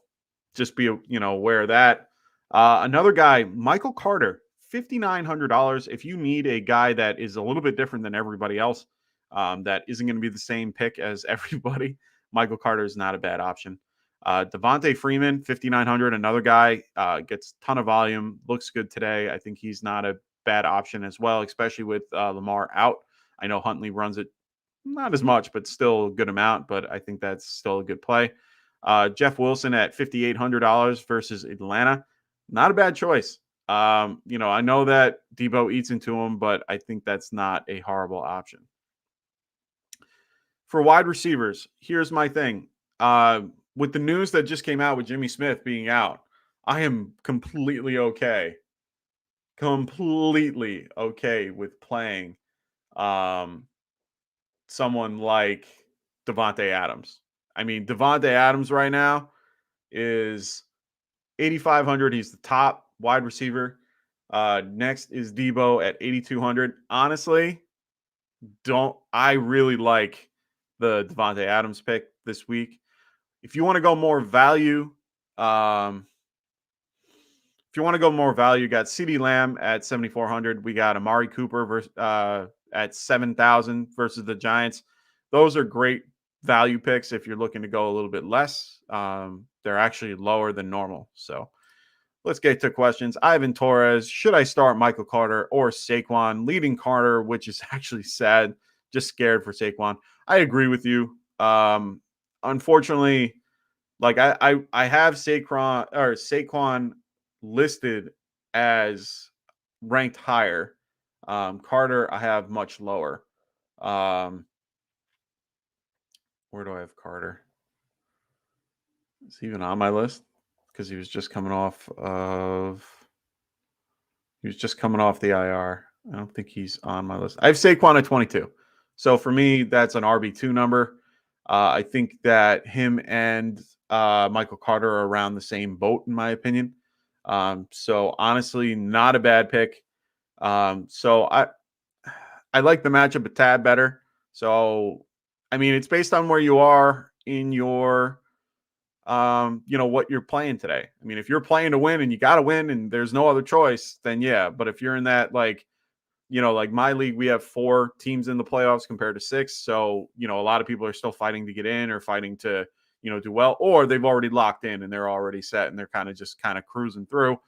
just be aware of that. Another guy, Michael Carter, $5,900. If you need a guy that is a little bit different than everybody else, that isn't going to be the same pick as everybody, Michael Carter is not a bad option. Devonte Freeman, 5,900, another guy, gets a ton of volume, looks good today. I think he's not a bad option as well, especially with Lamar out. I know Huntley runs it not as much, but still a good amount, but I think that's still a good play. Jeff Wilson at $5,800 versus Atlanta. Not a bad choice. I know that Debo eats into him, but I think that's not a horrible option. For wide receivers, here's my thing. With the news that just came out with Jimmy Smith being out, I am completely okay with playing someone like Devonte Adams. I mean, Devonte Adams right now is 8,500. He's the top wide receiver. Next is Debo at 8,200. Honestly, I really like the Devonte Adams pick this week. If you want to go more value, you got CeeDee Lamb at 7,400. We got Amari Cooper at 7,000 versus the Giants. Those are great value picks if you're looking to go a little bit less. They're actually lower than normal. So let's get to questions. Ivan Torres, should I start Michael Carter or Saquon? Leading Carter, which is actually sad. Just scared for Saquon. I agree with you. Unfortunately, like I have Saquon listed as ranked higher. Carter, I have much lower. Where do I have Carter? Is he even on my list? Because he was just coming off the IR. I don't think he's on my list. I have Saquon at 22. So for me, that's an RB2 number. I think that him and Michael Carter are around the same boat, in my opinion. So honestly, not a bad pick. So I like the matchup a tad better. So, I mean, it's based on where you are in your, what you're playing today. I mean, if you're playing to win and you got to win and there's no other choice, then yeah. But if you're in that, like my league, we have 4 teams in the playoffs compared to 6. So, a lot of people are still fighting to get in or fighting to, do well, or they've already locked in and they're already set and they're kind of cruising through.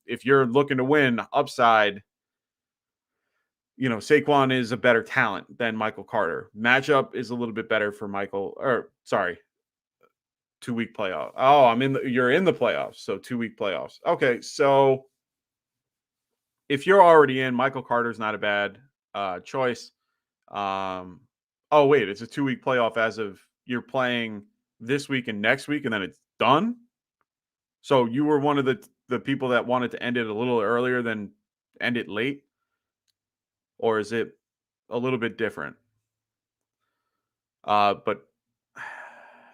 If you're looking to win upside, Saquon is a better talent than Michael Carter. Matchup is a little bit better for 2-week playoff. Oh, you're in the playoffs. So 2-week playoffs. Okay. So if you're already in, Michael Carter's not a bad choice. Oh wait, it's a 2-week playoff as of you're playing this week and next week and then it's done. So you were one of the people that wanted to end it a little earlier than end it late. Or is it a little bit different? But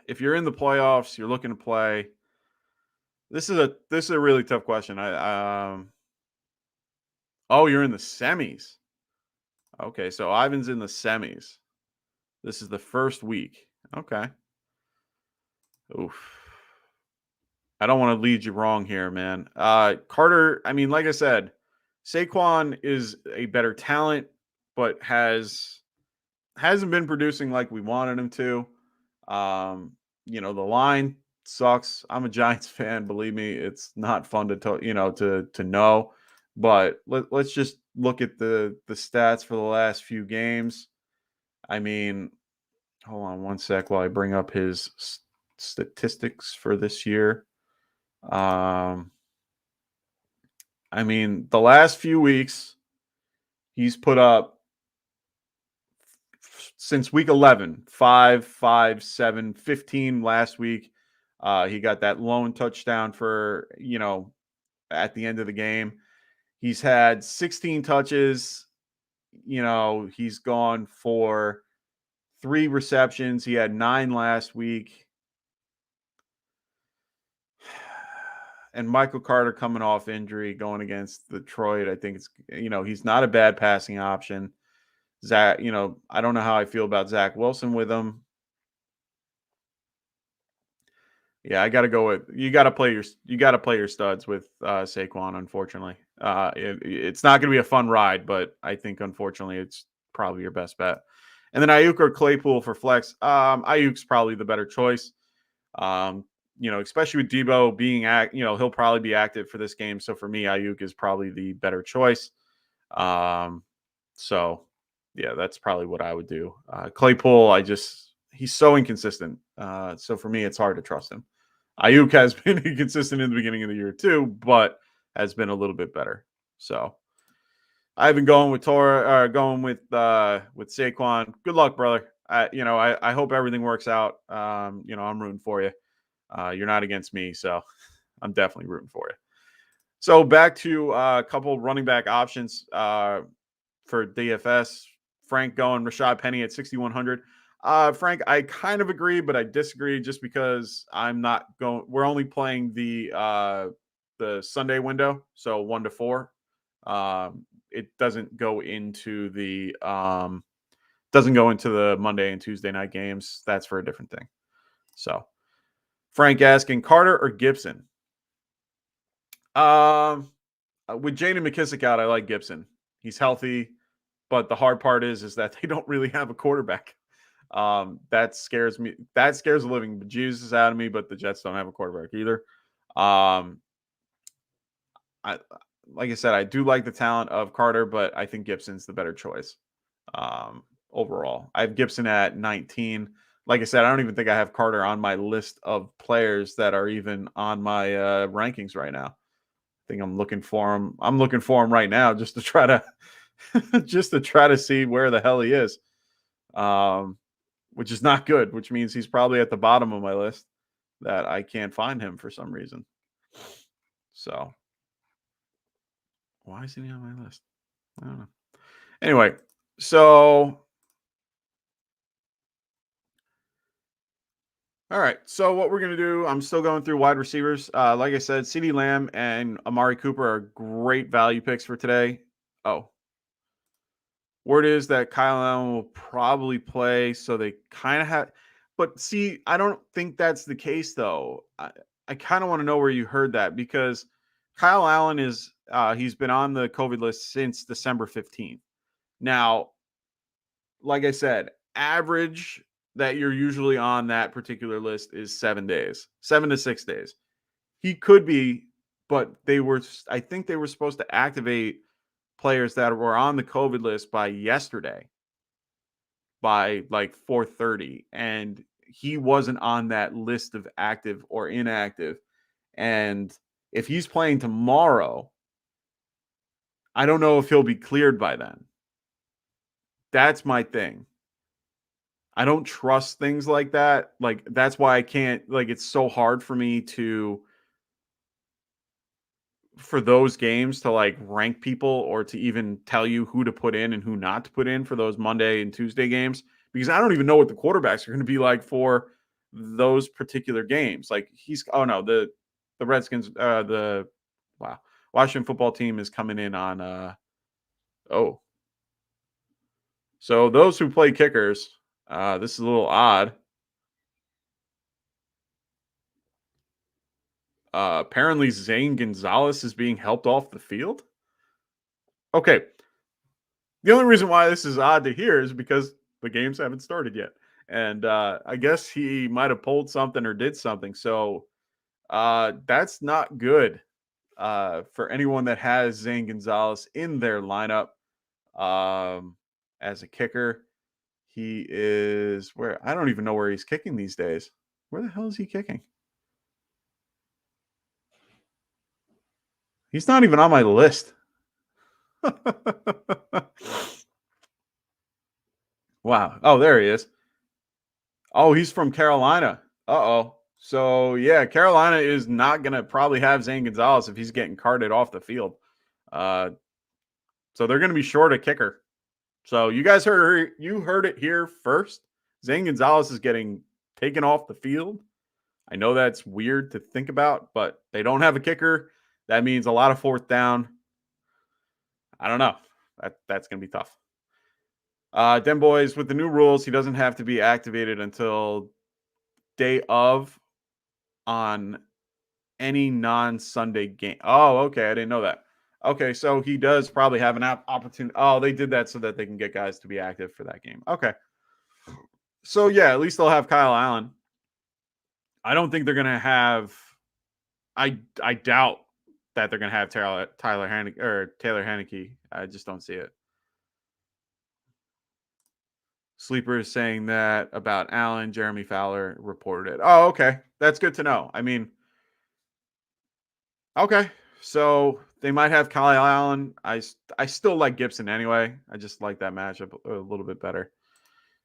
if you're in the playoffs, you're looking to play. This is a really tough question. Oh, you're in the semis. Okay, so Ivan's in the semis. This is the first week. Okay. Oof. I don't want to lead you wrong here, man. Carter, I mean, like I said, Saquon is a better talent, but hasn't been producing like we wanted him to. The line sucks. I'm a Giants fan. Believe me, it's not fun to know. But let's just look at the stats for the last few games. I mean, hold on one sec while I bring up his statistics for this year. The last few weeks, he's put up since week 11, 5, 5, 7, 15 last week. He got that lone touchdown for, at the end of the game. He's had 16 touches. He's gone for 3 receptions. He had 9 last week. And Michael Carter coming off injury going against Detroit. I think it's, he's not a bad passing option. Zach, I don't know how I feel about Zach Wilson with him. Yeah, I got to go with you got to play your studs with Saquon, unfortunately. It's not going to be a fun ride, but I think unfortunately it's probably your best bet. And then Ayuk or Claypool for flex. Ayuk's probably the better choice. Especially with Debo being he'll probably be active for this game. So for me, Ayuk is probably the better choice. So yeah, that's probably what I would do. Claypool, he's so inconsistent. So for me, it's hard to trust him. Ayuk has been inconsistent in the beginning of the year too, but has been a little bit better. So I've been going with going with Saquon. Good luck, brother. I hope everything works out. I'm rooting for you. You're not against me, so I'm definitely rooting for you. So back to a couple running back options for DFS. Frank going Rashad Penny at 6,100. Frank, I kind of agree, but I disagree just because I'm not going. We're only playing the Sunday window, so 1 to 4. It doesn't go into the Monday and Tuesday night games. That's for a different thing. So Frank asking Carter or Gibson. With Jaden McKissick out, I like Gibson. He's healthy, but the hard part is that they don't really have a quarterback. That scares me. That scares the living Jesus out of me, but the Jets don't have a quarterback either. Like I said, I do like the talent of Carter, but I think Gibson's the better choice. Overall, I have Gibson at 19. Like I said, I don't even think I have Carter on my list of players that are even on my rankings right now. I think I'm looking for him. I'm looking for him right now just to try to see where the hell he is. Which is not good, which means he's probably at the bottom of my list that I can't find him for some reason. So why isn't he on my list? I don't know. Anyway, so all right. So what we're gonna do? I'm still going through wide receivers. Like I said, CeeDee Lamb and Amari Cooper are great value picks for today. Oh, word is that Kyle Allen will probably play, so they kind of have. But see, I don't think that's the case though. I kind of want to know where you heard that because Kyle Allen is he's been on the COVID list since December 15th. Now, like I said, average that you're usually on that particular list is 7 days, 7 to 6 days. He could be, but I think they were supposed to activate players that were on the COVID list by yesterday by like 4:30, and he wasn't on that list of active or inactive. And if he's playing tomorrow, I don't know if he'll be cleared by then. That's my thing. I don't trust things like that. Like, that's why I can't, like, it's so hard for me for those games to like rank people or to even tell you who to put in and who not to put in for those Monday and Tuesday games, because I don't even know what the quarterbacks are going to be like for those particular games. Like the Redskins, Washington football team is coming in on, so those who play kickers, this is a little odd. Apparently Zane Gonzalez is being helped off the field. Okay. The only reason why this is odd to hear is because the games haven't started yet. And I guess he might have pulled something or did something. So that's not good for anyone that has Zane Gonzalez in their lineup as a kicker. He is I don't even know where he's kicking these days. Where the hell is he kicking? He's not even on my list. Wow. Oh, there he is. Oh, he's from Carolina. Uh-oh. So, yeah, Carolina is not going to probably have Zane Gonzalez if he's getting carted off the field. So they're going to be short a kicker. So you guys heard it here first. Zane Gonzalez is getting taken off the field. I know that's weird to think about, but they don't have a kicker. That means a lot of fourth down. I don't know. That's going to be tough. Den boys, with the new rules, he doesn't have to be activated until day of on any non-Sunday game. Oh, okay. I didn't know that. Okay, so he does probably have an opportunity. Oh, they did that so that they can get guys to be active for that game. Okay. So, yeah, at least they'll have Kyle Allen. I don't think they're going to have. I doubt that they're going to have Taylor Haneke. I just don't see it. Sleeper is saying that about Allen. Jeremy Fowler reported it. Oh, okay. That's good to know. I mean, okay. So they might have Kyle Allen. I still like Gibson anyway. I just like that matchup a little bit better.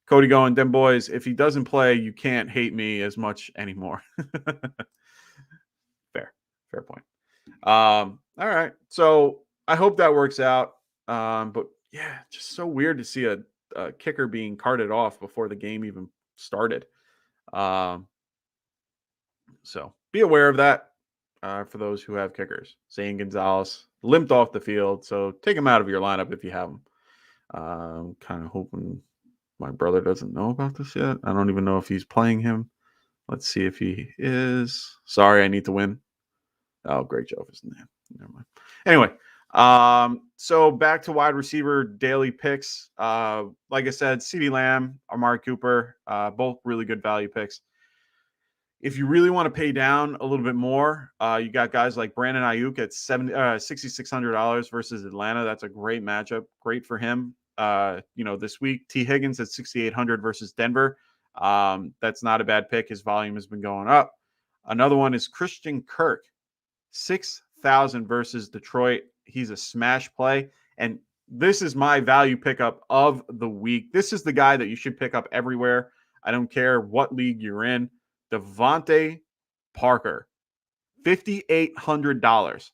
Cody going, them boys, if he doesn't play, you can't hate me as much anymore. Fair point. All right. So I hope that works out. But yeah, just so weird to see a kicker being carted off before the game even started. So be aware of that for those who have kickers. Zane Gonzalez limped off the field, so take him out of your lineup if you have him. Kind of hoping my brother doesn't know about this yet. I don't even know if he's playing him. Let's see if he is. Sorry, I need to win. Oh, great joke, isn't it? Never mind. Anyway, so back to wide receiver daily picks. Like I said, CeeDee Lamb, Amari Cooper, both really good value picks. If you really want to pay down a little bit more, you got guys like Brandon Ayuk at $6,600 versus Atlanta. That's a great matchup. Great for him. This week, T. Higgins at 6,800 versus Denver. That's not a bad pick. His volume has been going up. Another one is Christian Kirk, 6,000 versus Detroit. He's a smash play. And this is my value pickup of the week. This is the guy that you should pick up everywhere. I don't care what league you're in. Devonte Parker, $5,800.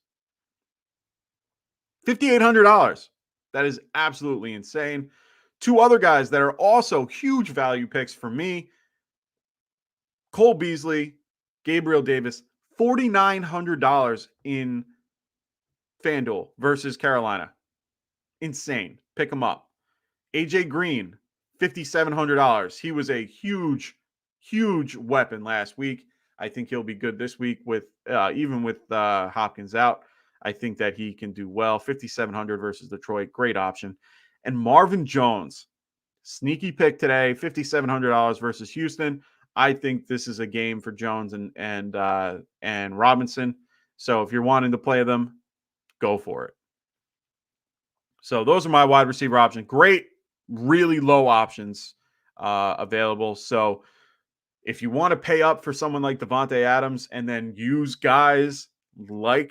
$5,800. That is absolutely insane. Two other guys that are also huge value picks for me: Cole Beasley, Gabriel Davis, $4,900 in FanDuel versus Carolina. Insane. Pick them up. AJ Green, $5,700. He was a huge weapon last week. I think he'll be good this week with even with Hopkins out. I think that he can do well. 5,700 versus Detroit, great option. And Marvin Jones, sneaky pick today, $5,700 versus Houston. I think this is a game for Jones and Robinson. So if you're wanting to play them, go for it. So those are my wide receiver options. Great, really low options available. So if you want to pay up for someone like Devontae Adams and then use guys like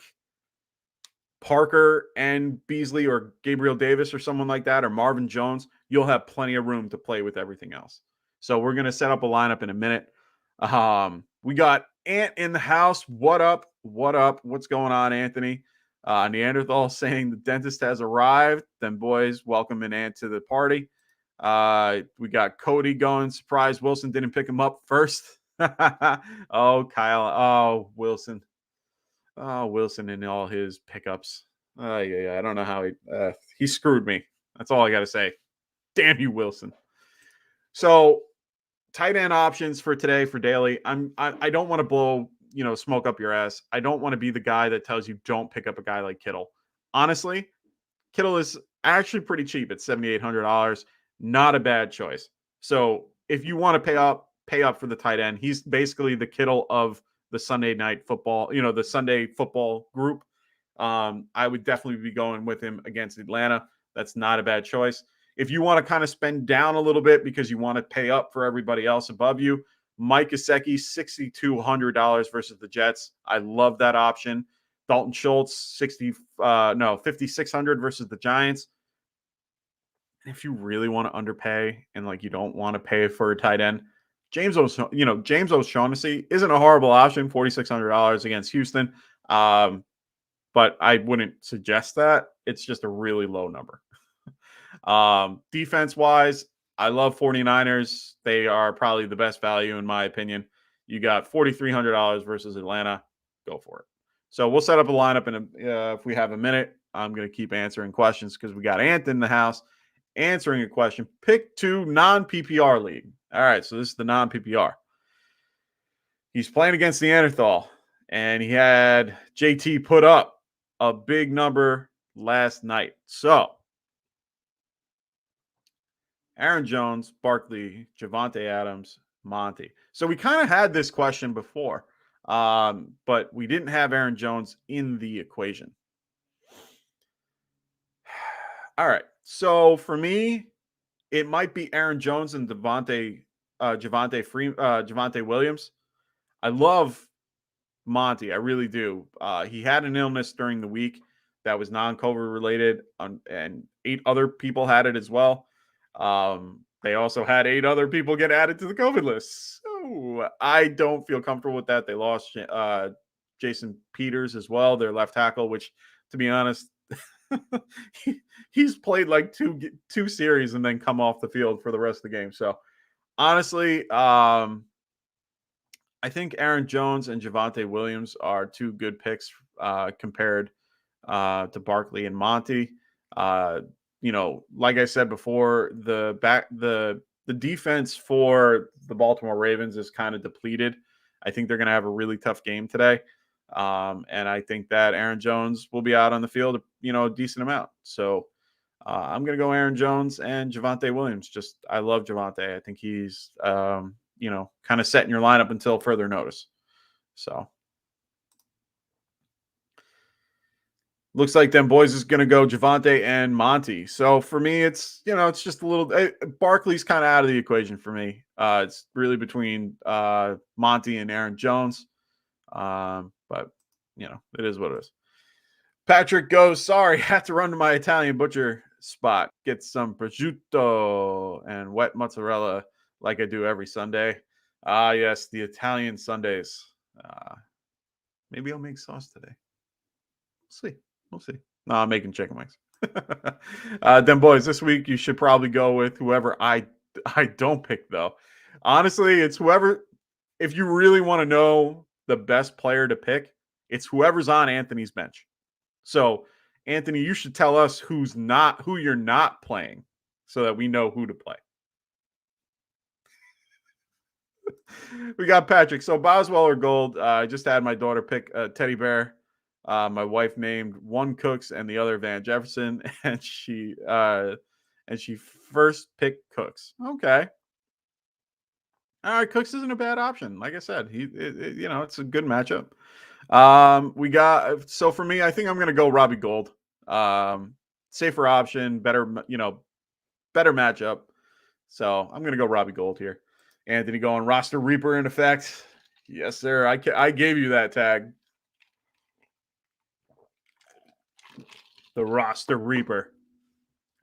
Parker and Beasley or Gabriel Davis or someone like that, or Marvin Jones, you'll have plenty of room to play with everything else. So we're going to set up a lineup in a minute. We got Ant in the house. What up? What's going on, Anthony? Neanderthal saying the dentist has arrived. Then boys, welcoming Ant to the party. We got Cody going. Surprise, Wilson didn't pick him up first. Oh, Kyle. Oh, Wilson. Oh, Wilson and all his pickups. Yeah. I don't know how he screwed me. That's all I got to say. Damn you, Wilson. So tight end options for today for daily. I don't want to blow, smoke up your ass. I don't want to be the guy that tells you don't pick up a guy like Kittle. Honestly, Kittle is actually pretty cheap at $7,800. Not a bad choice. So if you want to pay up for the tight end. He's basically the Kittle of the Sunday night football, the Sunday football group. I would definitely be going with him against Atlanta. That's not a bad choice. If you want to kind of spend down a little bit because you want to pay up for everybody else above you, Mike Gesicki, $6,200 versus the Jets. I love that option. Dalton Schultz, $5,600 versus the Giants. And if you really want to underpay and you don't want to pay for a tight end, James O'Shaughnessy isn't a horrible option, $4,600 against Houston. But I wouldn't suggest that. It's just a really low number. Defense-wise, I love 49ers. They are probably the best value in my opinion. You got $4,300 versus Atlanta. Go for it. So we'll set up a lineup, and if we have a minute, I'm going to keep answering questions because we got Ant in the house answering a question. Pick 2 non-PPR league. All right, so this is the non-PPR. He's playing against Neanderthal, and he had JT put up a big number last night. So Aaron Jones, Barkley, Javonte Adams, Monty. So we kind of had this question before, but we didn't have Aaron Jones in the equation. All right. So for me, it might be Aaron Jones and Javonte Williams. I love Monty. I really do. He had an illness during the week that was non-COVID related, and 8 other people had it as well. They also had 8 other people get added to the COVID list. So I don't feel comfortable with that. They lost Jason Peters as well, their left tackle, which, to be honest, he's played like two series and then come off the field for the rest of the game. So honestly, I think Aaron Jones and Javonte Williams are 2 good picks compared to Barkley and Monty. Like I said before, the defense for the Baltimore Ravens is kind of depleted. I think they're going to have a really tough game today. And I think that Aaron Jones will be out on the field, a decent amount. So I'm going to go Aaron Jones and Javonte Williams. I love Javonte. I think he's, kind of setting your lineup until further notice. So looks like them boys is going to go Javonte and Monty. So for me, it's just a little. Barkley's kind of out of the equation for me. It's really between Monty and Aaron Jones. But it is what it is. Patrick goes, sorry, had to run to my Italian butcher spot, get some prosciutto and wet mozzarella like I do every Sunday. Yes, the Italian Sundays. Maybe I'll make sauce today. We'll see. No, I'm making chicken wings. Then boys, this week you should probably go with whoever I don't pick though. Honestly, it's whoever. If you really want to know the best player to pick, it's whoever's on Anthony's bench. So, Anthony, you should tell us who you're not playing so that we know who to play. We got Patrick. So, Boswell or Gold. I just had my daughter pick a teddy bear. My wife named one Cooks and the other Van Jefferson, and she first picked Cooks. Okay. All right, Cooks isn't a bad option. Like I said, it's a good matchup. So for me, I think I'm going to go Robbie Gold. Safer option, better matchup. So I'm going to go Robbie Gold here. Anthony going roster Reaper in effect. Yes, sir. I gave you that tag. The roster Reaper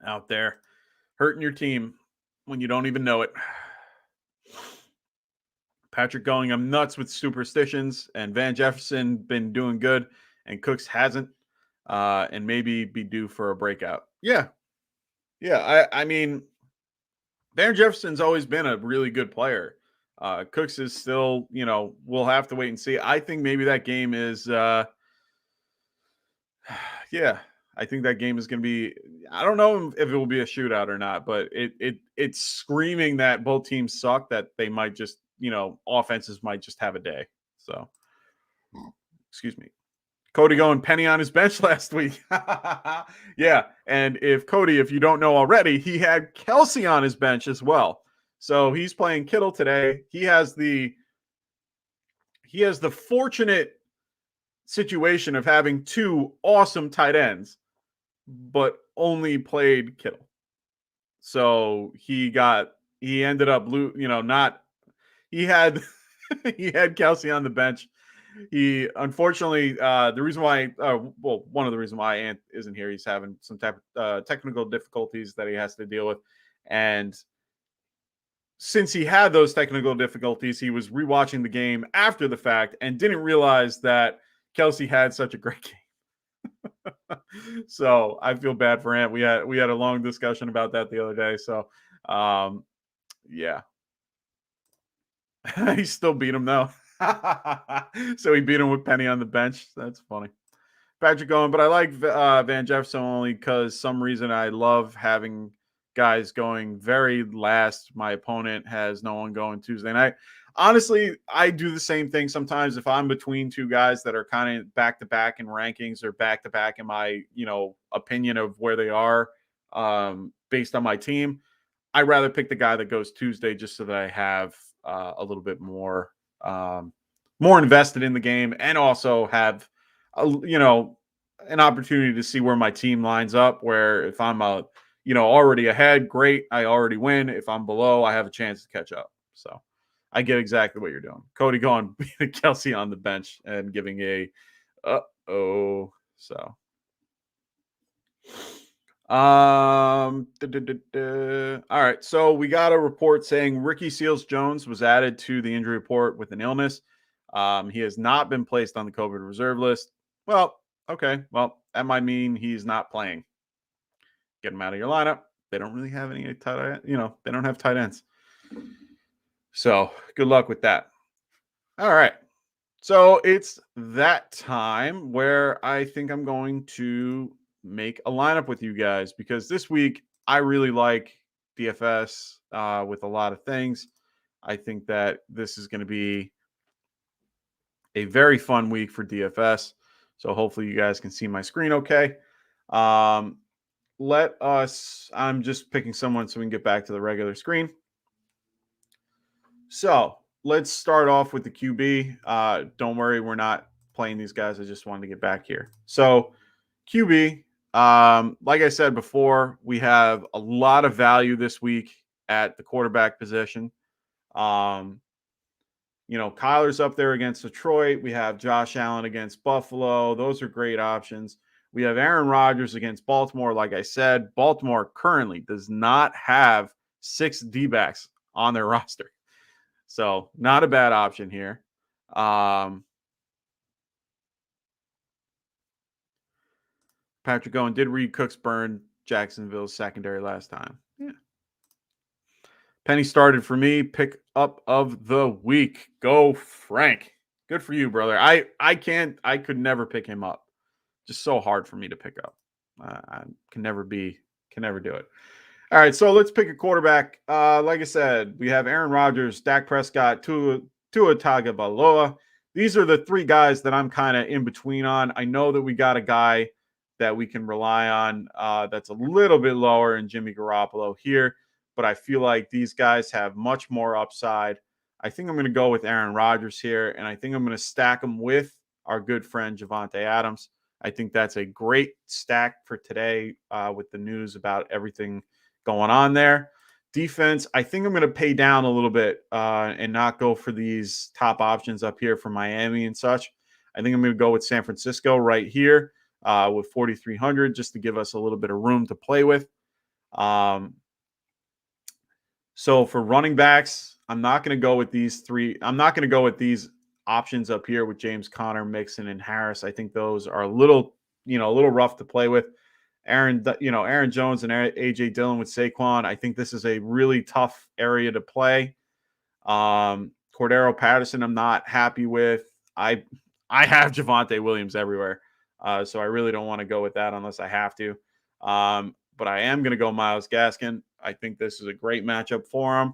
out there hurting your team when you don't even know it. Patrick going, I'm nuts with superstitions, and Van Jefferson been doing good, and Cooks hasn't, and maybe be due for a breakout. Yeah. I mean, Van Jefferson's always been a really good player. Cooks is still, we'll have to wait and see. I think maybe that game is, I think that game is going to be. I don't know if it will be a shootout or not, but it's screaming that both teams suck. That they might just, offenses might just have a day. So, excuse me. Cody going Penny on his bench last week. Yeah, and if you don't know already, he had Kelsey on his bench as well. So he's playing Kittle today. He has the fortunate situation of having 2 awesome tight ends, but only played Kittle. So he ended up, he had Kelsey on the bench. He unfortunately, the reason why, one of the reasons why Ant isn't here, he's having some type of technical difficulties that he has to deal with. And since he had those technical difficulties, he was rewatching the game after the fact and didn't realize that Kelsey had such a great game. So I feel bad for Ant. We had a long discussion about that the other day. So, yeah, he still beat him though. So he beat him with Penny on the bench. That's funny. Patrick going, but I like Van Jefferson only because some reason I love having guys going very last. My opponent has no one going Tuesday night. Honestly, I do the same thing sometimes if I'm between 2 guys that are kind of back to back in rankings or back to back in my, opinion of where they are based on my team. I'd rather pick the guy that goes Tuesday just so that I have a little bit more invested in the game, and also have an opportunity to see where my team lines up. Where if I'm already ahead, great, I already win. If I'm below, I have a chance to catch up. So I get exactly what you're doing. Cody going Kelsey on the bench and giving a so. All right. So we got a report saying Ricky Seals-Jones was added to the injury report with an illness. He has not been placed on the COVID reserve list. Well, okay. Well, that might mean he's not playing. Get him out of your lineup. They don't really have any tight end, they don't have tight ends. So good luck with that. All right. So it's that time where I think I'm going to make a lineup with you guys, because this week I really like DFS with a lot of things. I think that this is going to be a very fun week for DFS. So hopefully you guys can see my screen okay. I'm just picking someone so we can get back to the regular screen. So let's start off with the QB. Don't worry, we're not playing these guys. I just wanted to get back here. So QB, like I said before, we have a lot of value this week at the quarterback position. Kyler's up there against Detroit. We have Josh Allen against Buffalo. Those are great options. We have Aaron Rodgers against Baltimore. Like I said, Baltimore currently does not have 6 D-backs on their roster. So not a bad option here. Patrick Owen did read Cooks burn Jacksonville's secondary last time. Yeah. Penny started for me. Pick up of the week. Go Frank. Good for you, brother. I could never pick him up. Just so hard for me to pick up. I can never do it. All right, so let's pick a quarterback. Like I said, we have Aaron Rodgers, Dak Prescott, Tua Tagovailoa. These are the 3 guys that I'm kind of in between on. I know that we got a guy that we can rely on that's a little bit lower in Jimmy Garoppolo here, but I feel like these guys have much more upside. I think I'm going to go with Aaron Rodgers here, and I think I'm going to stack him with our good friend Devonte Adams. I think that's a great stack for today with the news about everything going on there. Defense, I think I'm going to pay down a little bit and not go for these top options up here for Miami and such. I think I'm going to go with San Francisco right here with 4,300 just to give us a little bit of room to play with. So for running backs, I'm not going to go with these 3. I'm not going to go with these options up here with James Conner, Mixon, and Harris. I think those are a little rough to play with. Aaron Jones and AJ Dillon with Saquon. I think this is a really tough area to play. Cordero Patterson, I'm not happy with. I have Javonte Williams everywhere, so I really don't want to go with that unless I have to. But I am going to go Myles Gaskin. I think this is a great matchup for him.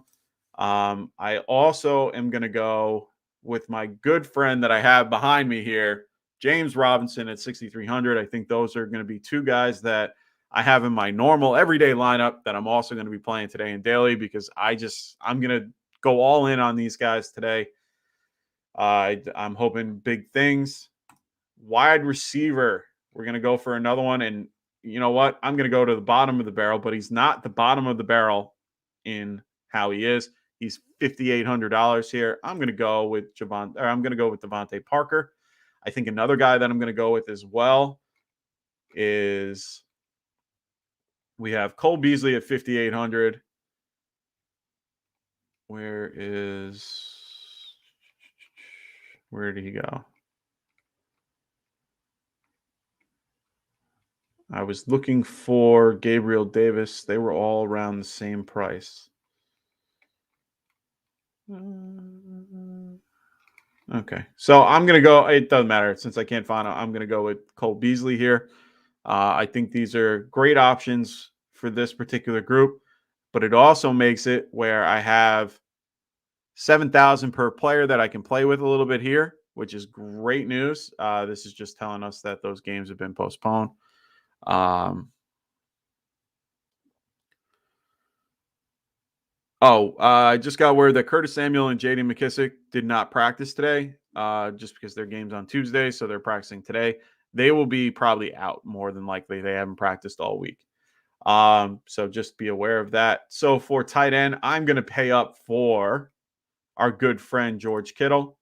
I also am going to go with my good friend that I have behind me here, James Robinson at 6,300. I think those are going to be 2 guys that I have in my normal everyday lineup that I'm also going to be playing today in daily, because I'm going to go all in on these guys today. I'm hoping big things. Wide receiver, we're going to go for another one. And you know what? I'm going to go to the bottom of the barrel, but he's not the bottom of the barrel in how he is. He's $5,800 here. I'm going to go with Devontae Parker. I think another guy that I'm going to go with as well is we have Cole Beasley at 5,800. Where did he go? I was looking for Gabriel Davis. They were all around the same price. Okay. So I'm going to go. It doesn't matter since I can't find him. I'm going to go with Cole Beasley here. I think these are great options for this particular group, but it also makes it where I have 7,000 per player that I can play with a little bit here, which is great news. This is just telling us that those games have been postponed. Oh, I just got word that Curtis Samuel and J.D. McKissick did not practice today, just because their game's on Tuesday, so they're practicing today. They will be probably out more than likely. They haven't practiced all week. So just be aware of that. So for tight end, I'm going to pay up for our good friend George Kittle,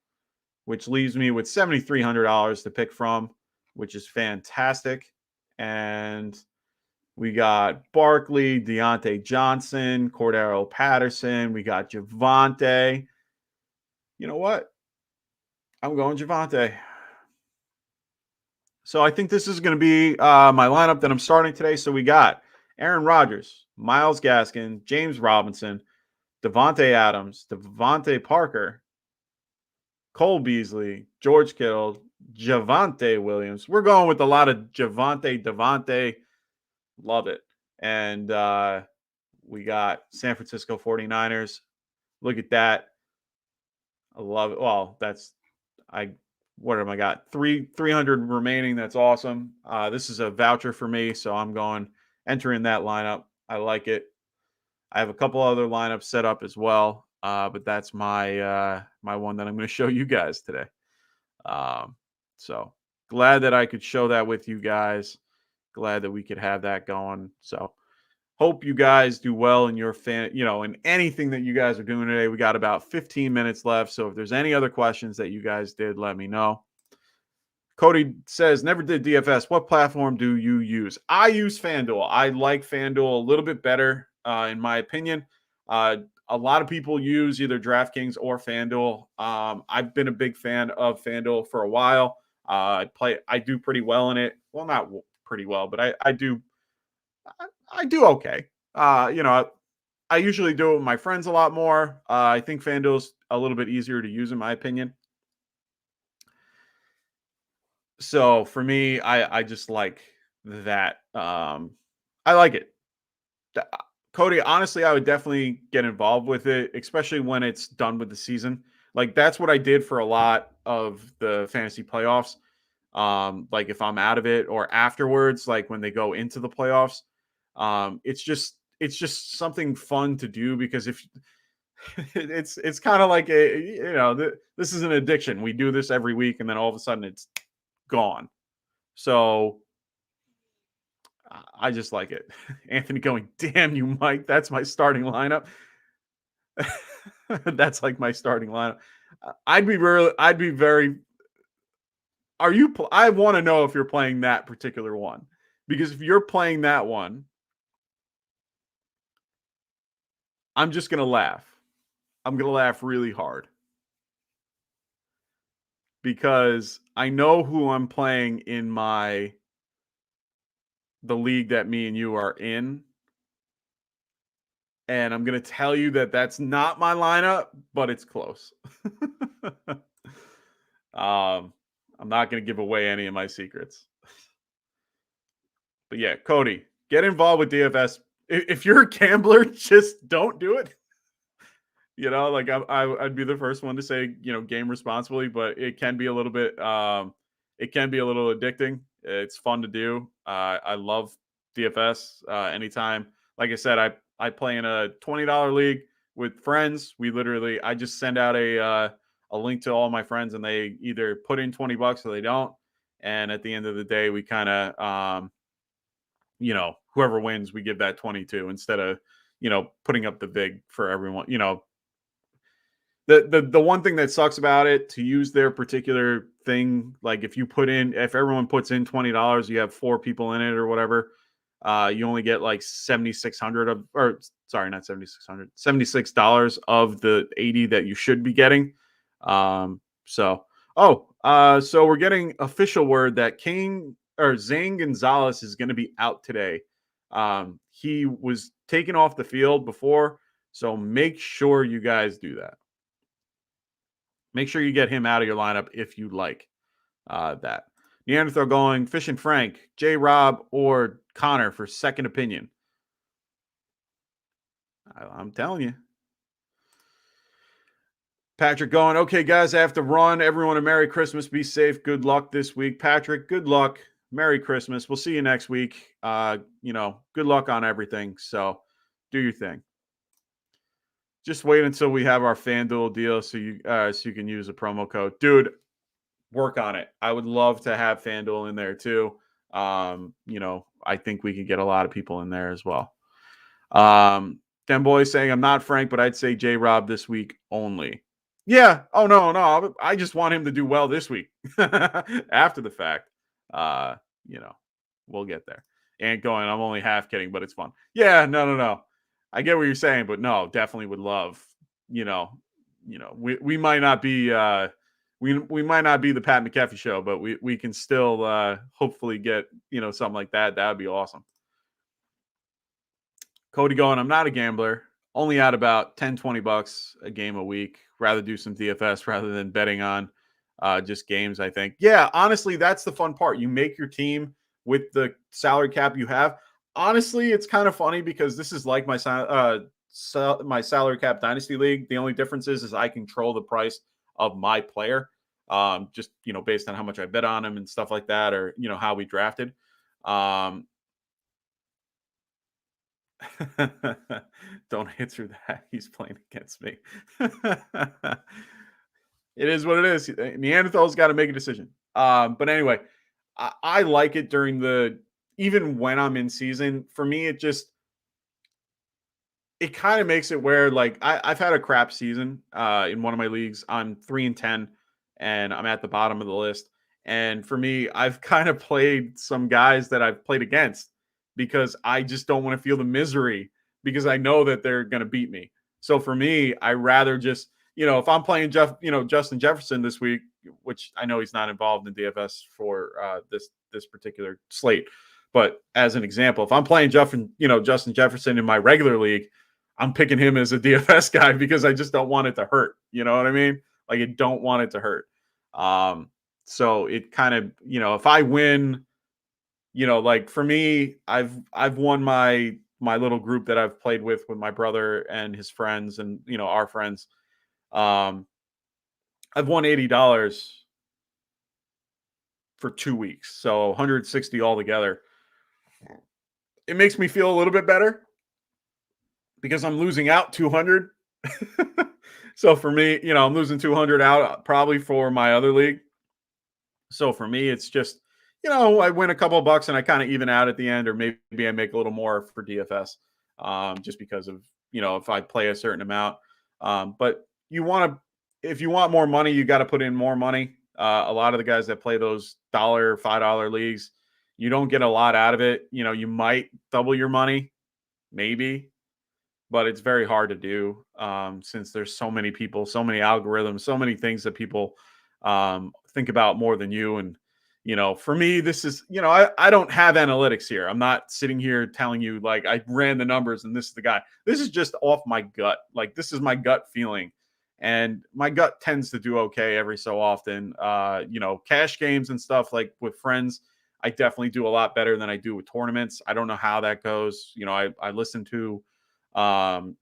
which leaves me with $7,300 to pick from, which is fantastic. And we got Barkley, Deontay Johnson, Cordero Patterson. We got Javonte. You know what? I'm going Javonte. So I think this is going to be my lineup that I'm starting today. So we got Aaron Rodgers, Myles Gaskin, James Robinson, Devontae Adams, Devontae Parker, Cole Beasley, George Kittle, Javonte Williams. We're going with a lot of Devonte. Love it. And we got San Francisco 49ers. Look at that. I love it. Well, what am I got? 300 remaining. That's awesome. This is a voucher for me, so I'm going entering that lineup. I like it. I have a couple other lineups set up as well, but that's my my one that I'm going to show you guys today. So glad that I could show that with you guys. Glad that we could have that going. So hope you guys do well in your in anything that you guys are doing today. We got about 15 minutes left. So if there's any other questions that you guys did, let me know. Cody says, never did DFS. What platform do you use? I use FanDuel. I like FanDuel a little bit better, in my opinion. A lot of people use either DraftKings or FanDuel. I've been a big fan of FanDuel for a while. I do pretty well in it. Well, not pretty well, but I do okay. I usually do it with my friends a lot more. I think FanDuel's a little bit easier to use, in my opinion. So for me, I just like that. I like it. Cody, honestly, I would definitely get involved with it, especially when it's done with the season. Like that's what I did for a lot of the fantasy playoffs. Like if I'm out of it or afterwards, like when they go into the playoffs, it's just something fun to do because if it's kind of like this is an addiction. We do this every week, and then all of a sudden it's gone. So I just like it. Anthony going, damn you, Mike. That's my starting lineup. That's like my starting lineup. I'd be very. Are you? I want to know if you're playing that particular one, because if you're playing that one, I'm just gonna laugh. I'm gonna laugh really hard because I know who I'm playing in the league that me and you are in. And I'm going to tell you that that's not my lineup, but it's close. I'm not going to give away any of my secrets. But yeah, Cody, get involved with DFS. If you're a gambler, just don't do it. Like I'd be the first one to say, game responsibly, but it can be a little bit, it can be a little addicting. It's fun to do. I love DFS. Anytime, like I said, I play in a $20 league with friends. I just send out a link to all my friends, and they either put in $20 or they don't. And at the end of the day, we kind of, whoever wins, we give that 22 instead of, putting up the big for everyone. The one thing that sucks about it, to use their particular thing, like if everyone puts in $20, you have 4 people in it or whatever, you only get like 7,600 not 7,600, $76 of the 80 that you should be getting. So we're getting official word that Zane Gonzalez is going to be out today. He was taken off the field before, so make sure you guys do that. Make sure you get him out of your lineup if you like that. Neanderthal going, Fish and Frank, J. Rob, or Connor for second opinion. I'm telling you. Patrick going, okay, guys, I have to run. Everyone a Merry Christmas. Be safe. Good luck this week. Patrick, good luck. Merry Christmas. We'll see you next week. Good luck on everything. So do your thing. Just wait until we have our FanDuel deal so you can use a promo code. Dude, work on it. I would love to have FanDuel in there too. I think we could get a lot of people in there as well. Den Boy saying, I'm not Frank, but I'd say J-Rob this week only. Yeah. Oh, no. I just want him to do well this week. After the fact, we'll get there. And going, I'm only half kidding, but it's fun. Yeah, no. I get what you're saying, but no, definitely would love, we might not be we might not be the Pat McAfee show, but we can still hopefully get, something like that. That would be awesome. Cody going, I'm not a gambler, only out about 10, $20 a game a week. Rather do some DFS rather than betting on just games, I think. Yeah, honestly, that's the fun part. You make your team with the salary cap you have. Honestly, it's kind of funny because this is like my salary cap dynasty league. The only difference is I control the price of my player, just, based on how much I bet on him and stuff like that, or, how we drafted. Don't answer that. He's playing against me. It is what it is. Neanderthal's got to make a decision. But anyway, I like it during even when I'm in season. For me, it kind of makes it where, like, I've had a crap season in one of my leagues. I'm 3-10 and I'm at the bottom of the list. And for me, I've kind of played some guys that I've played against because I just don't want to feel the misery because I know that they're going to beat me. So for me, I rather just, if I'm playing Justin Jefferson this week, which I know he's not involved in DFS for this particular slate, but as an example, if I'm playing Justin Jefferson in my regular league, I'm picking him as a DFS guy because I just don't want it to hurt. You know what I mean? Like, I don't want it to hurt. So it kind of, if I win, like for me, I've won my little group that I've played with my brother and his friends and, our friends. I've won $80 for 2 weeks. So 160 altogether. It makes me feel a little bit better because I'm losing out 200. So for me, I'm losing 200 out probably for my other league. So for me, it's just, I win a couple of bucks and I kind of even out at the end, or maybe I make a little more for DFS, just because of, if I play a certain amount. But if you want more money, you got to put in more money. A lot of the guys that play those $5 leagues, you don't get a lot out of it. You might double your money, maybe, but it's very hard to do since there's so many people, so many algorithms, so many things that people think about more than you. And, for me, this is, I don't have analytics here. I'm not sitting here telling you, like, I ran the numbers and this is the guy. This is just off my gut. Like, this is my gut feeling. And my gut tends to do okay every so often. Cash games and stuff, like with friends, I definitely do a lot better than I do with tournaments. I don't know how that goes. I listen to Sirius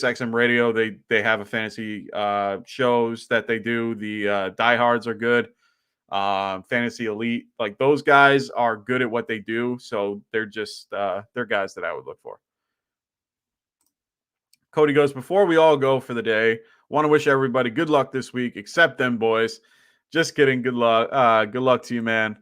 XM radio. They have a fantasy shows that they do. The diehards are good. Fantasy Elite, like those guys are good at what they do. So they're just they're guys that I would look for. Cody goes, before we all go for the day, want to wish everybody good luck this week, except them boys. Just kidding. Good luck. Good luck to you, man.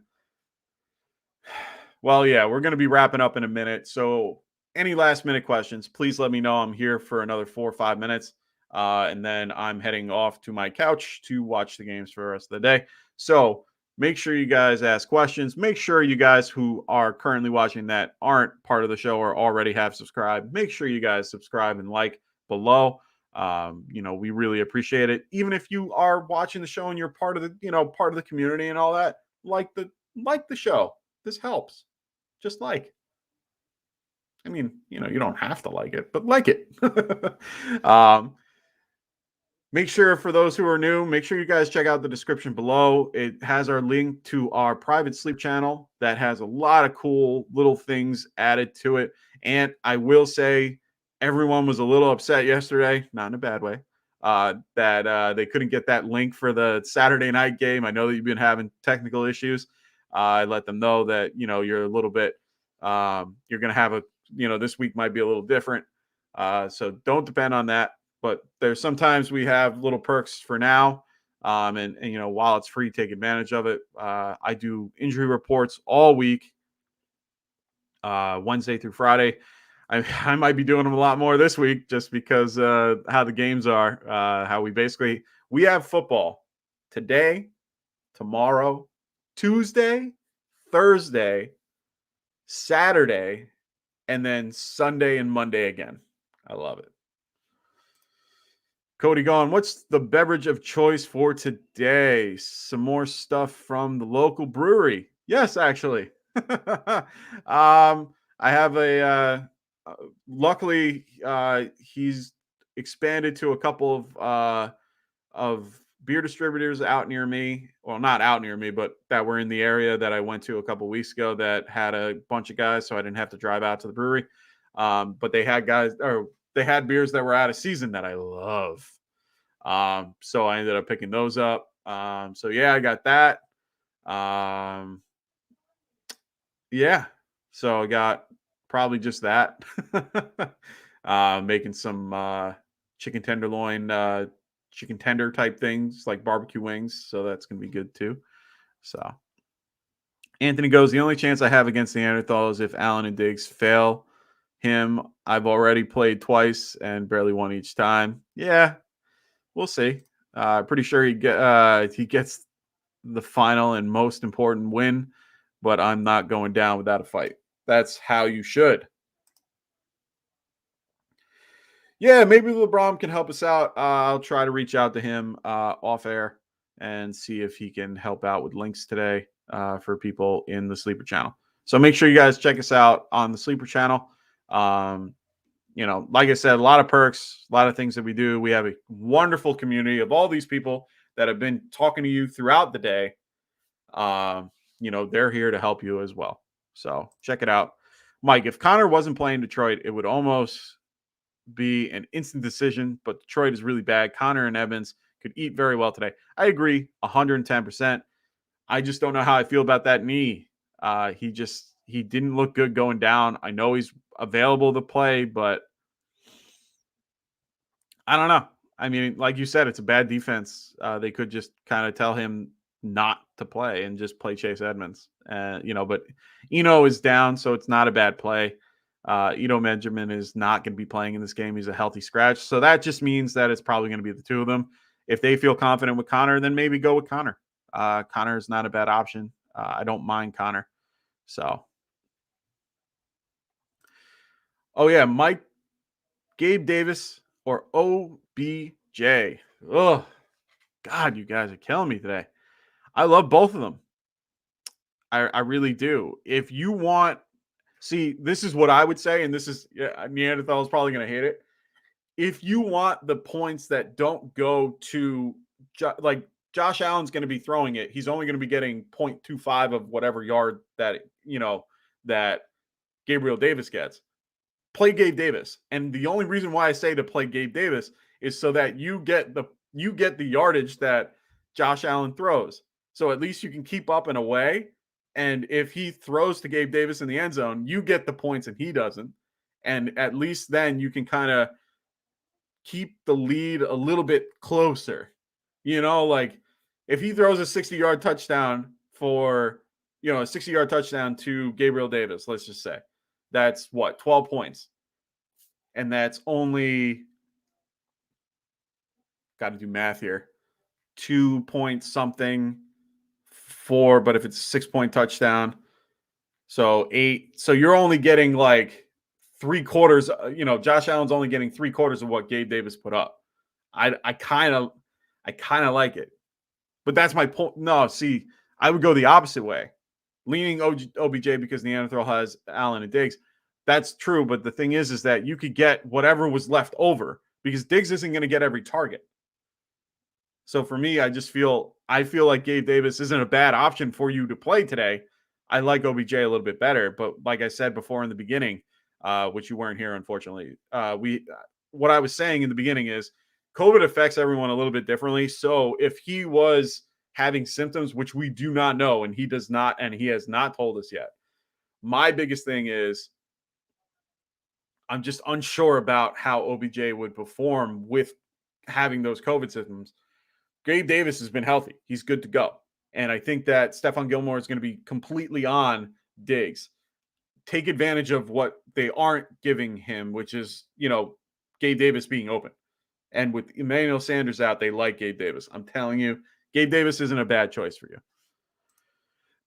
Well, yeah, we're going to be wrapping up in a minute. So any last minute questions, please let me know. I'm here for another 4 or 5 minutes. And then I'm heading off to my couch to watch the games for the rest of the day. So make sure you guys ask questions. Make sure you guys who are currently watching that aren't part of the show or already have subscribed, make sure you guys subscribe and like below. We really appreciate it. Even if you are watching the show and you're part of the community and all that, like the show. This helps. Just like. I mean, you don't have to like it, but like it. Make sure, for those who are new, make sure you guys check out the description below. It has our link to our private sleep channel that has a lot of cool little things added to it. And I will say, everyone was a little upset yesterday, not in a bad way, that they couldn't get that link for the Saturday night game. I know that you've been having technical issues. I let them know that, you're a little bit, you're going to have this week might be a little different. So don't depend on that. But there's sometimes we have little perks for now. And while it's free, take advantage of it. I do injury reports all week, Wednesday through Friday. I might be doing them a lot more this week just because how the games are, how we have football today, tomorrow, Tuesday, Thursday, Saturday, and then Sunday and Monday again. I love it. Cody going, what's the beverage of choice for today? Some more stuff from the local brewery. Yes, actually. I have luckily, he's expanded to a couple of beer distributors out near me. Well, not out near me, but that were in the area that I went to a couple weeks ago that had a bunch of guys, so I didn't have to drive out to the brewery. But they had they had beers that were out of season that I love. So I ended up picking those up. So yeah, I got that. Yeah. So I got probably just that. Making some chicken tenderloin, chicken tender type things like barbecue wings. So that's going to be good too. So Anthony goes, the only chance I have against the Neanderthal is if Allen and Diggs fail him. I've already played twice and barely won each time. Yeah, we'll see. Pretty sure he gets the final and most important win, but I'm not going down without a fight. That's how you should. Yeah, maybe LeBron can help us out. I'll try to reach out to him off air and see if he can help out with links today for people in the Sleeper channel. So make sure you guys check us out on the Sleeper channel. Like I said, a lot of perks, a lot of things that we do. We have a wonderful community of all these people that have been talking to you throughout the day. They're here to help you as well. So check it out. Mike, if Connor wasn't playing Detroit, it would almost be an instant decision, but Detroit is really bad. Connor and Evans could eat very well today. I agree 110%. I just don't know how I feel about that knee. He didn't look good going down. I know he's available to play, but I don't know. I mean, like you said, it's a bad defense. They could just kind of tell him not to play and just play Chase Edmonds. But Eno is down, so it's not a bad play. Eno Benjamin is not going to be playing in this game. He's a healthy scratch. So that just means that it's probably going to be the two of them. If they feel confident with Connor, then maybe go with Connor. Connor is not a bad option. I don't mind Connor. So. Oh, yeah, Mike, Gabe Davis, or OBJ. Oh, God, you guys are killing me today. I love both of them. I really do. If you want, see, this is what I would say, and this is, Neanderthal is probably going to hate it. If you want the points that don't go to, like, Josh Allen's going to be throwing it, he's only going to be getting 0.25 of whatever yard that Gabriel Davis gets. Play Gabe Davis. And the only reason why I say to play Gabe Davis is so that you get the yardage that Josh Allen throws. So at least you can keep up and away. And if he throws to Gabe Davis in the end zone, you get the points and he doesn't. And at least then you can kind of keep the lead a little bit closer. Like if he throws a 60-yard touchdown a 60-yard touchdown to Gabriel Davis, let's just say, that's what, 12 points. And that's only, got to do math here, 2 point something for, but if it's a 6-point touchdown, so 8. So you're only getting like 3/4. Josh Allen's only getting 3/4 of what Gabe Davis put up. I kind of like it. But that's my point. No, see, I would go the opposite way. Leaning OBJ because Neanderthal has Allen and Diggs. That's true, but the thing is that you could get whatever was left over because Diggs isn't going to get every target. So for me, I feel like Gabe Davis isn't a bad option for you to play today. I like OBJ a little bit better, but like I said before in the beginning, which you weren't here, unfortunately, what I was saying in the beginning is COVID affects everyone a little bit differently. So if he was having symptoms, which we do not know, and he does not, and he has not told us yet, my biggest thing is I'm just unsure about how OBJ would perform with having those COVID symptoms. Gabe Davis has been healthy. He's good to go. And I think that Stephon Gilmore is going to be completely on Diggs. Take advantage of what they aren't giving him, which is, Gabe Davis being open. And with Emmanuel Sanders out, they like Gabe Davis. I'm telling you, Gabe Davis isn't a bad choice for you.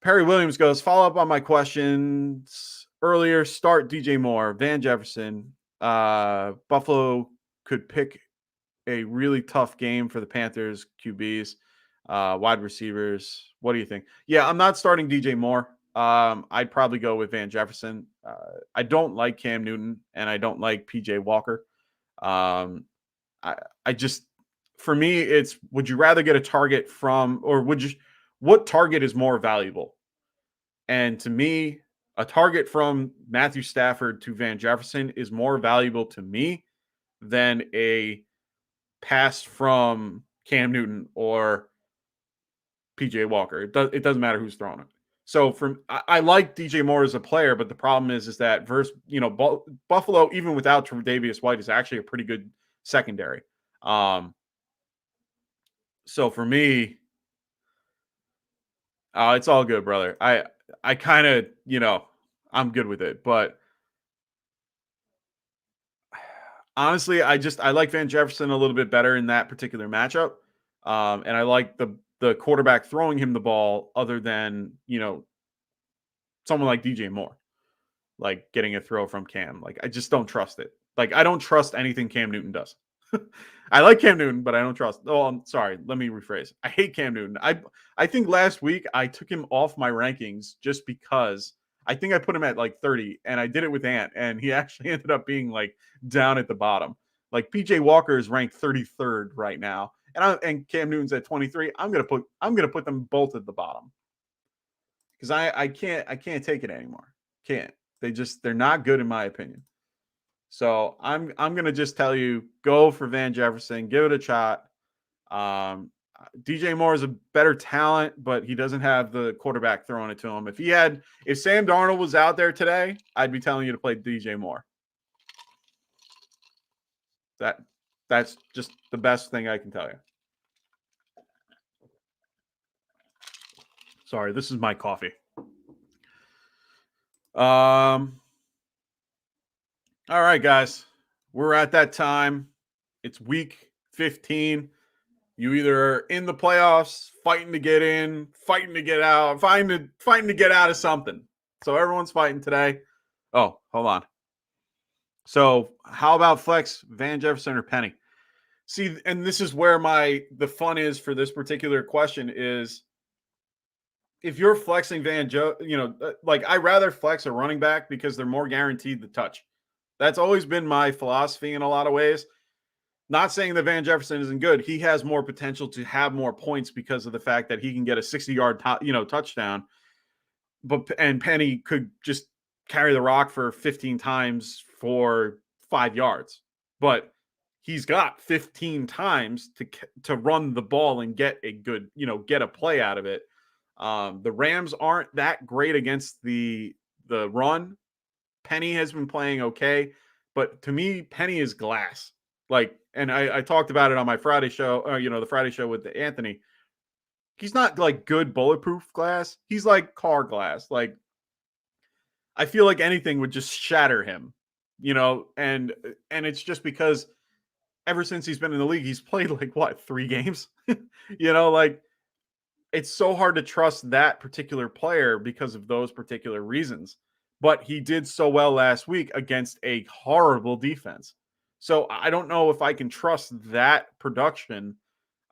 Perry Williams goes, follow up on my questions earlier. Start DJ Moore, Van Jefferson. Buffalo could pick a really tough game for the Panthers QBs, wide receivers. What do you think? Yeah, I'm not starting DJ Moore. I'd probably go with Van Jefferson. I don't like Cam Newton and I don't like PJ Walker. I just, for me, it's, would you rather get a target from, or what target is more valuable? And to me, a target from Matthew Stafford to Van Jefferson is more valuable to me than a pass from Cam Newton or PJ Walker. It doesn't matter who's throwing it. So I like DJ Moore as a player, but the problem is that Buffalo, even without Tre'Davious White, is actually a pretty good secondary. So for me, it's all good, brother. I kind of, I'm good with it, but honestly, I like Van Jefferson a little bit better in that particular matchup. And I like the quarterback throwing him the ball other than, someone like DJ Moore, like getting a throw from Cam. Like, I just don't trust it. Like, I don't trust anything Cam Newton does. I like Cam Newton, but I don't trust. Oh, I'm sorry. Let me rephrase. I hate Cam Newton. I think last week I took him off my rankings just because I think I put him at like 30, and I did it with Ant, and he actually ended up being like down at the bottom. Like PJ Walker is ranked 33rd right now, and Cam Newton's at 23. I'm gonna put them both at the bottom because I can't take it anymore. Can't. They're not good in my opinion. So I'm gonna just tell you, go for Van Jefferson, give it a shot. DJ Moore is a better talent, but he doesn't have the quarterback throwing it to him. If Sam Darnold was out there today, I'd be telling you to play DJ Moore. That's just the best thing I can tell you. Sorry, this is my coffee. All right, guys. We're at that time. It's week 15. You either are in the playoffs, fighting to get in, fighting to get out, fighting to get out of something. So everyone's fighting today. Oh, hold on. So how about flex Van Jefferson or Penny? See, and this is where the fun is for this particular question is if you're flexing like I rather flex a running back because they're more guaranteed to touch. That's always been my philosophy in a lot of ways. Not saying that Van Jefferson isn't good. He has more potential to have more points because of the fact that he can get a 60-yard touchdown. And Penny could just carry the rock for 15 times for 5 yards. But he's got 15 times to run the ball and get a good, get a play out of it. The Rams aren't that great against the run. Penny has been playing okay, but to me, Penny is glass. Like, and I talked about it on my Friday show, the Friday show with Anthony. He's not like good bulletproof glass. He's like car glass. Like, I feel like anything would just shatter him, and it's just because ever since he's been in the league, he's played like 3 games, like it's so hard to trust that particular player because of those particular reasons. But he did so well last week against a horrible defense. So I don't know if I can trust that production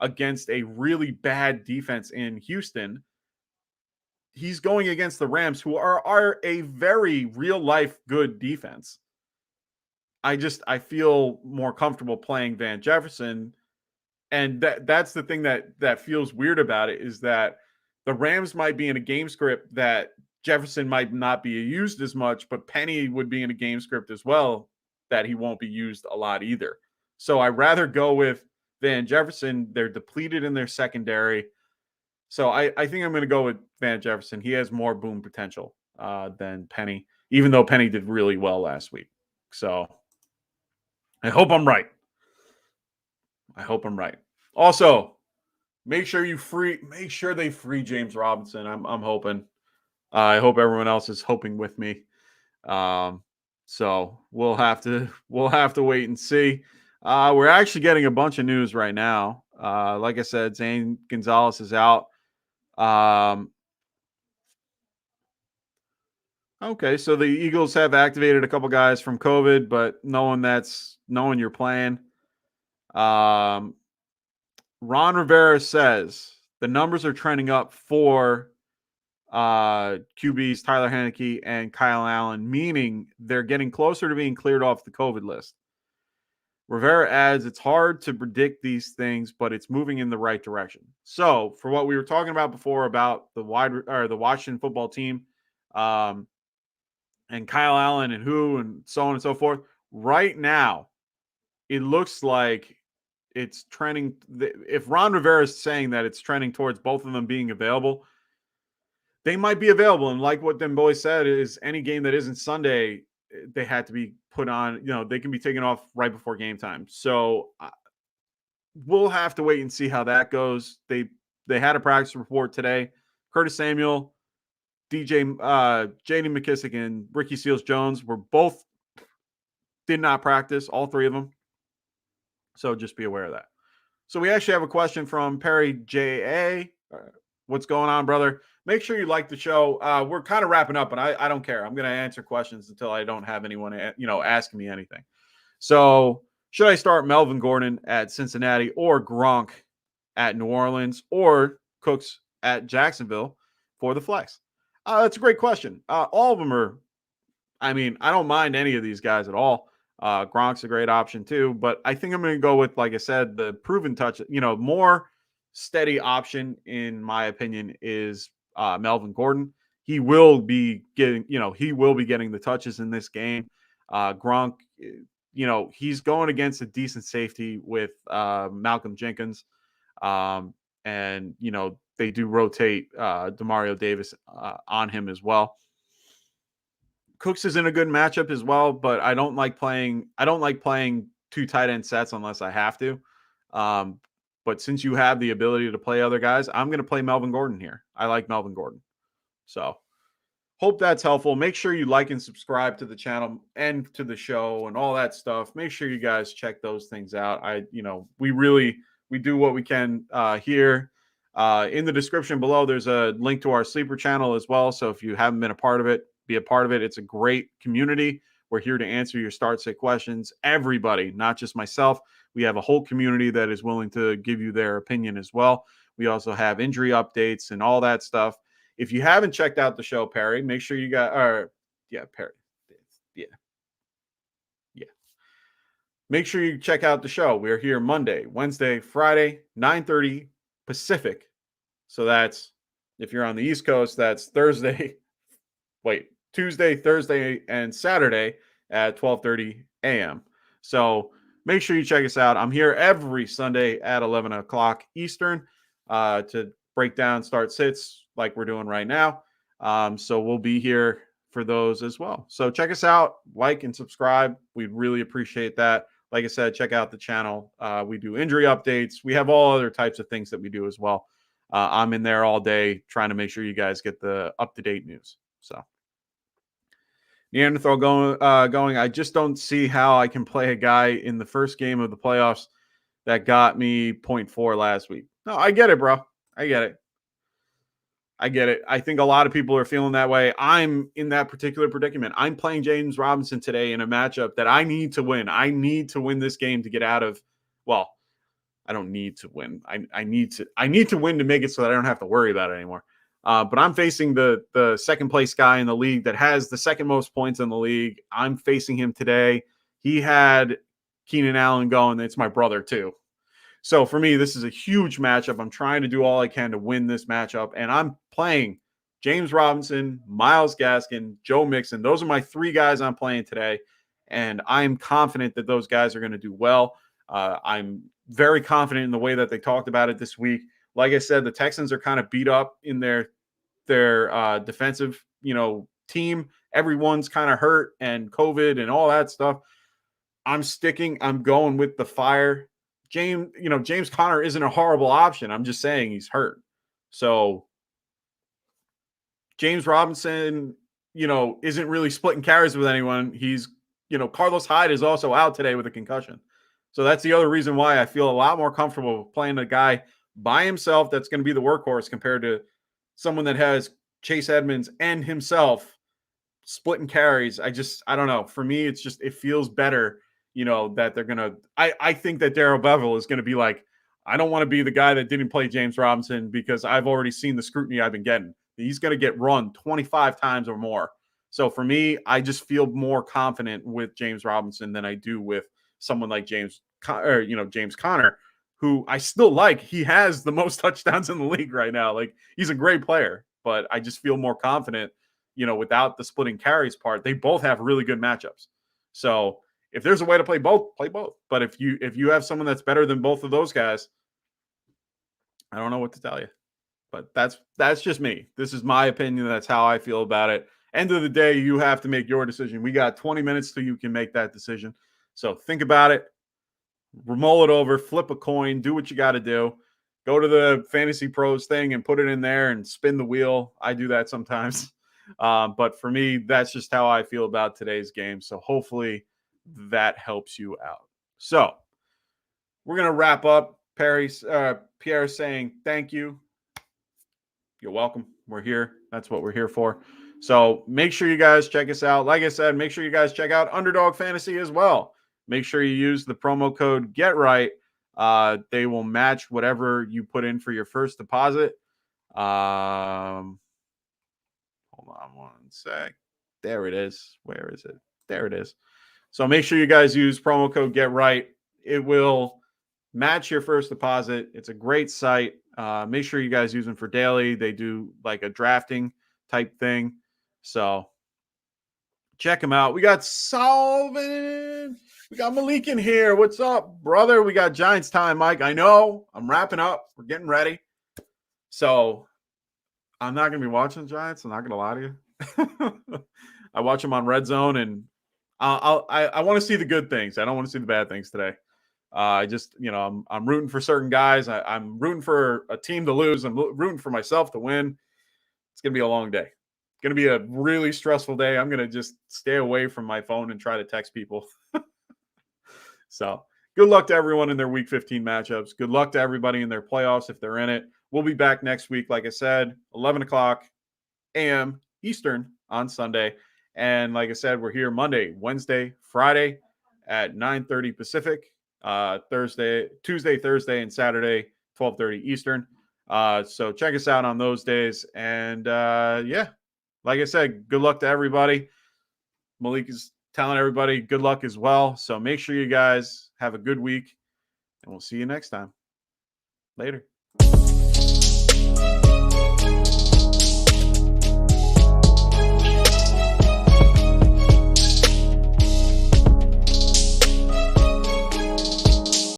against a really bad defense in Houston. He's going against the Rams, who are a very real life good defense. I feel more comfortable playing Van Jefferson. And that's the thing that feels weird about it is that the Rams might be in a game script that Jefferson might not be used as much, but Penny would be in a game script as well that he won't be used a lot either. So I'd rather go with Van Jefferson. They're depleted in their secondary. So I think I'm going to go with Van Jefferson. He has more boom potential than Penny, even though Penny did really well last week. So I hope I'm right. Also, make sure they free James Robinson. I'm hoping. I hope everyone else is hoping with me. So we'll have to wait and see. We're actually getting a bunch of news right now. Like I said, Zane Gonzalez is out. Okay, so the Eagles have activated a couple guys from COVID, but knowing you're playing. Ron Rivera says the numbers are trending up for QBs Tyler Heinicke and Kyle Allen, meaning they're getting closer to being cleared off the COVID list. Rivera adds, it's hard to predict these things, but it's moving in the right direction. So, for what we were talking about before about the Washington football team, and Kyle Allen and so on and so forth, right now, it looks like it's trending. If Ron Rivera is saying that it's trending towards both of them being available, they might be available. And like what them boys said, is any game that isn't Sunday, they had to be put on. They can be taken off right before game time. So we'll have to wait and see how that goes. They had a practice report today. Curtis Samuel, J.D. McKissick, and Ricky Seals-Jones did not practice, all three of them. So just be aware of that. So we actually have a question from Perry J.A. What's going on, brother? Make sure you like the show. We're kind of wrapping up, but I don't care. I'm going to answer questions until I don't have anyone, asking me anything. So should I start Melvin Gordon at Cincinnati or Gronk at New Orleans or Cooks at Jacksonville for the flex? That's a great question. All of them are, I don't mind any of these guys at all. Gronk's a great option too, but I think I'm going to go with, like I said, the proven touch, more steady option, in my opinion, is Melvin Gordon. He will be getting the touches in this game. Gronk, he's going against a decent safety with Malcolm Jenkins. And they do rotate Demario Davis on him as well. Cooks is in a good matchup as well, but I don't like playing two tight end sets unless I have to. But since you have the ability to play other guys, I'm going to play Melvin Gordon here. I like Melvin Gordon. So hope that's helpful. Make sure you like and subscribe to the channel and to the show and all that stuff. Make sure you guys check those things out. We do what we can here. In the description below, there's a link to our sleeper channel as well. So if you haven't been a part of it, be a part of it. It's a great community. We're here to answer your start sit questions. Everybody, not just myself. We have a whole community that is willing to give you their opinion as well. We also have injury updates and all that stuff. If you haven't checked out the show, Perry, make sure you Perry. Make sure you check out the show. We're here Monday, Wednesday, Friday, 9:30 Pacific. So that's, if you're on the East Coast, that's Tuesday, Thursday, and Saturday at 12:30 a.m. So make sure you check us out. I'm here every Sunday at 11 o'clock Eastern to break down start sits like we're doing right now. So we'll be here for those as well. So check us out, like and subscribe. We'd really appreciate that. Like I said, check out the channel. We do injury updates. We have all other types of things that we do as well. I'm in there all day trying to make sure you guys get the up-to-date news. So Neanderthal going. I just don't see how I can play a guy in the first game of the playoffs that got me 0.4 last week. No, I get it, bro. I get it. I think a lot of people are feeling that way. I'm in that particular predicament. I'm playing James Robinson today in a matchup that I need to win. I need to win this game to get out of, well, I don't need to win. I need to win to make it so that I don't have to worry about it anymore. But I'm facing the second place guy in the league that has the second most points in the league. I'm facing him today. He had Keenan Allen going. It's my brother too. So for me, this is a huge matchup. I'm trying to do all I can to win this matchup. And I'm playing James Robinson, Myles Gaskin, Joe Mixon. Those are my three guys I'm playing today. And I'm confident that those guys are going to do well. I'm very confident in the way that they talked about it this week. Like I said, the Texans are kind of beat up in their defensive, team. everyone's kind of hurt and COVID and all that stuff. I'm going with the fire. James Conner isn't a horrible option. I'm just saying he's hurt. So James Robinson, isn't really splitting carries with anyone. He's, Carlos Hyde is also out today with a concussion. So that's the other reason why I feel a lot more comfortable playing a guy by himself that's going to be the workhorse compared to someone that has Chase Edmonds and himself splitting carries. I don't know. For me, it feels better, that they're going to, I think that Darrell Bevell is going to be like, I don't want to be the guy that didn't play James Robinson because I've already seen the scrutiny I've been getting. He's going to get run 25 times or more. So for me, I just feel more confident with James Robinson than I do with someone like James Conner, who I still like. He has the most touchdowns in the league right now. Like, he's a great player, but I just feel more confident, without the splitting carries part. They both have really good matchups. So if there's a way to play both, play both. But if you have someone that's better than both of those guys, I don't know what to tell you. But that's just me. This is my opinion. That's how I feel about it. End of the day, you have to make your decision. We got 20 minutes till you can make that decision. So think about it. Mull it over. Flip a coin. Do what you got to do. Go to the Fantasy Pros thing and put it in there and spin the wheel. I do that sometimes. But for me, that's just how I feel about today's game. So hopefully that helps you out. So we're going to wrap up. Pierre saying thank you. You're welcome. We're here. That's what we're here for. So make sure you guys check us out. Like I said, make sure you guys check out Underdog Fantasy as well. Make sure you use the promo code GETRIGHT. They will match whatever you put in for your first deposit. Hold on one sec. There it is. Where is it? There it is. So make sure you guys use promo code GETRIGHT. It will match your first deposit. It's a great site. Make sure you guys use them for daily. They do like a drafting type thing. So check them out. We got Salvin. We got Malik in here. What's up, brother? We got Giants time, Mike. I know. I'm wrapping up. We're getting ready. So I'm not going to be watching the Giants. I'm not going to lie to you. I watch them on Red Zone, and I want to see the good things. I don't want to see the bad things today. I'm rooting for certain guys. I'm rooting for a team to lose. I'm rooting for myself to win. It's going to be a long day. It's going to be a really stressful day. I'm going to just stay away from my phone and try to text people. So good luck to everyone in their Week 15 matchups. Good luck to everybody in their playoffs if they're in it. We'll be back next week, like I said, 11 o'clock a.m. Eastern on Sunday. And like I said, we're here Monday, Wednesday, Friday at 9:30 Pacific. Tuesday, Thursday, and Saturday, 12:30 Eastern. So check us out on those days. And like I said, good luck to everybody. Malik is telling everybody good luck as well. So make sure you guys have a good week, and we'll see you next time. Later.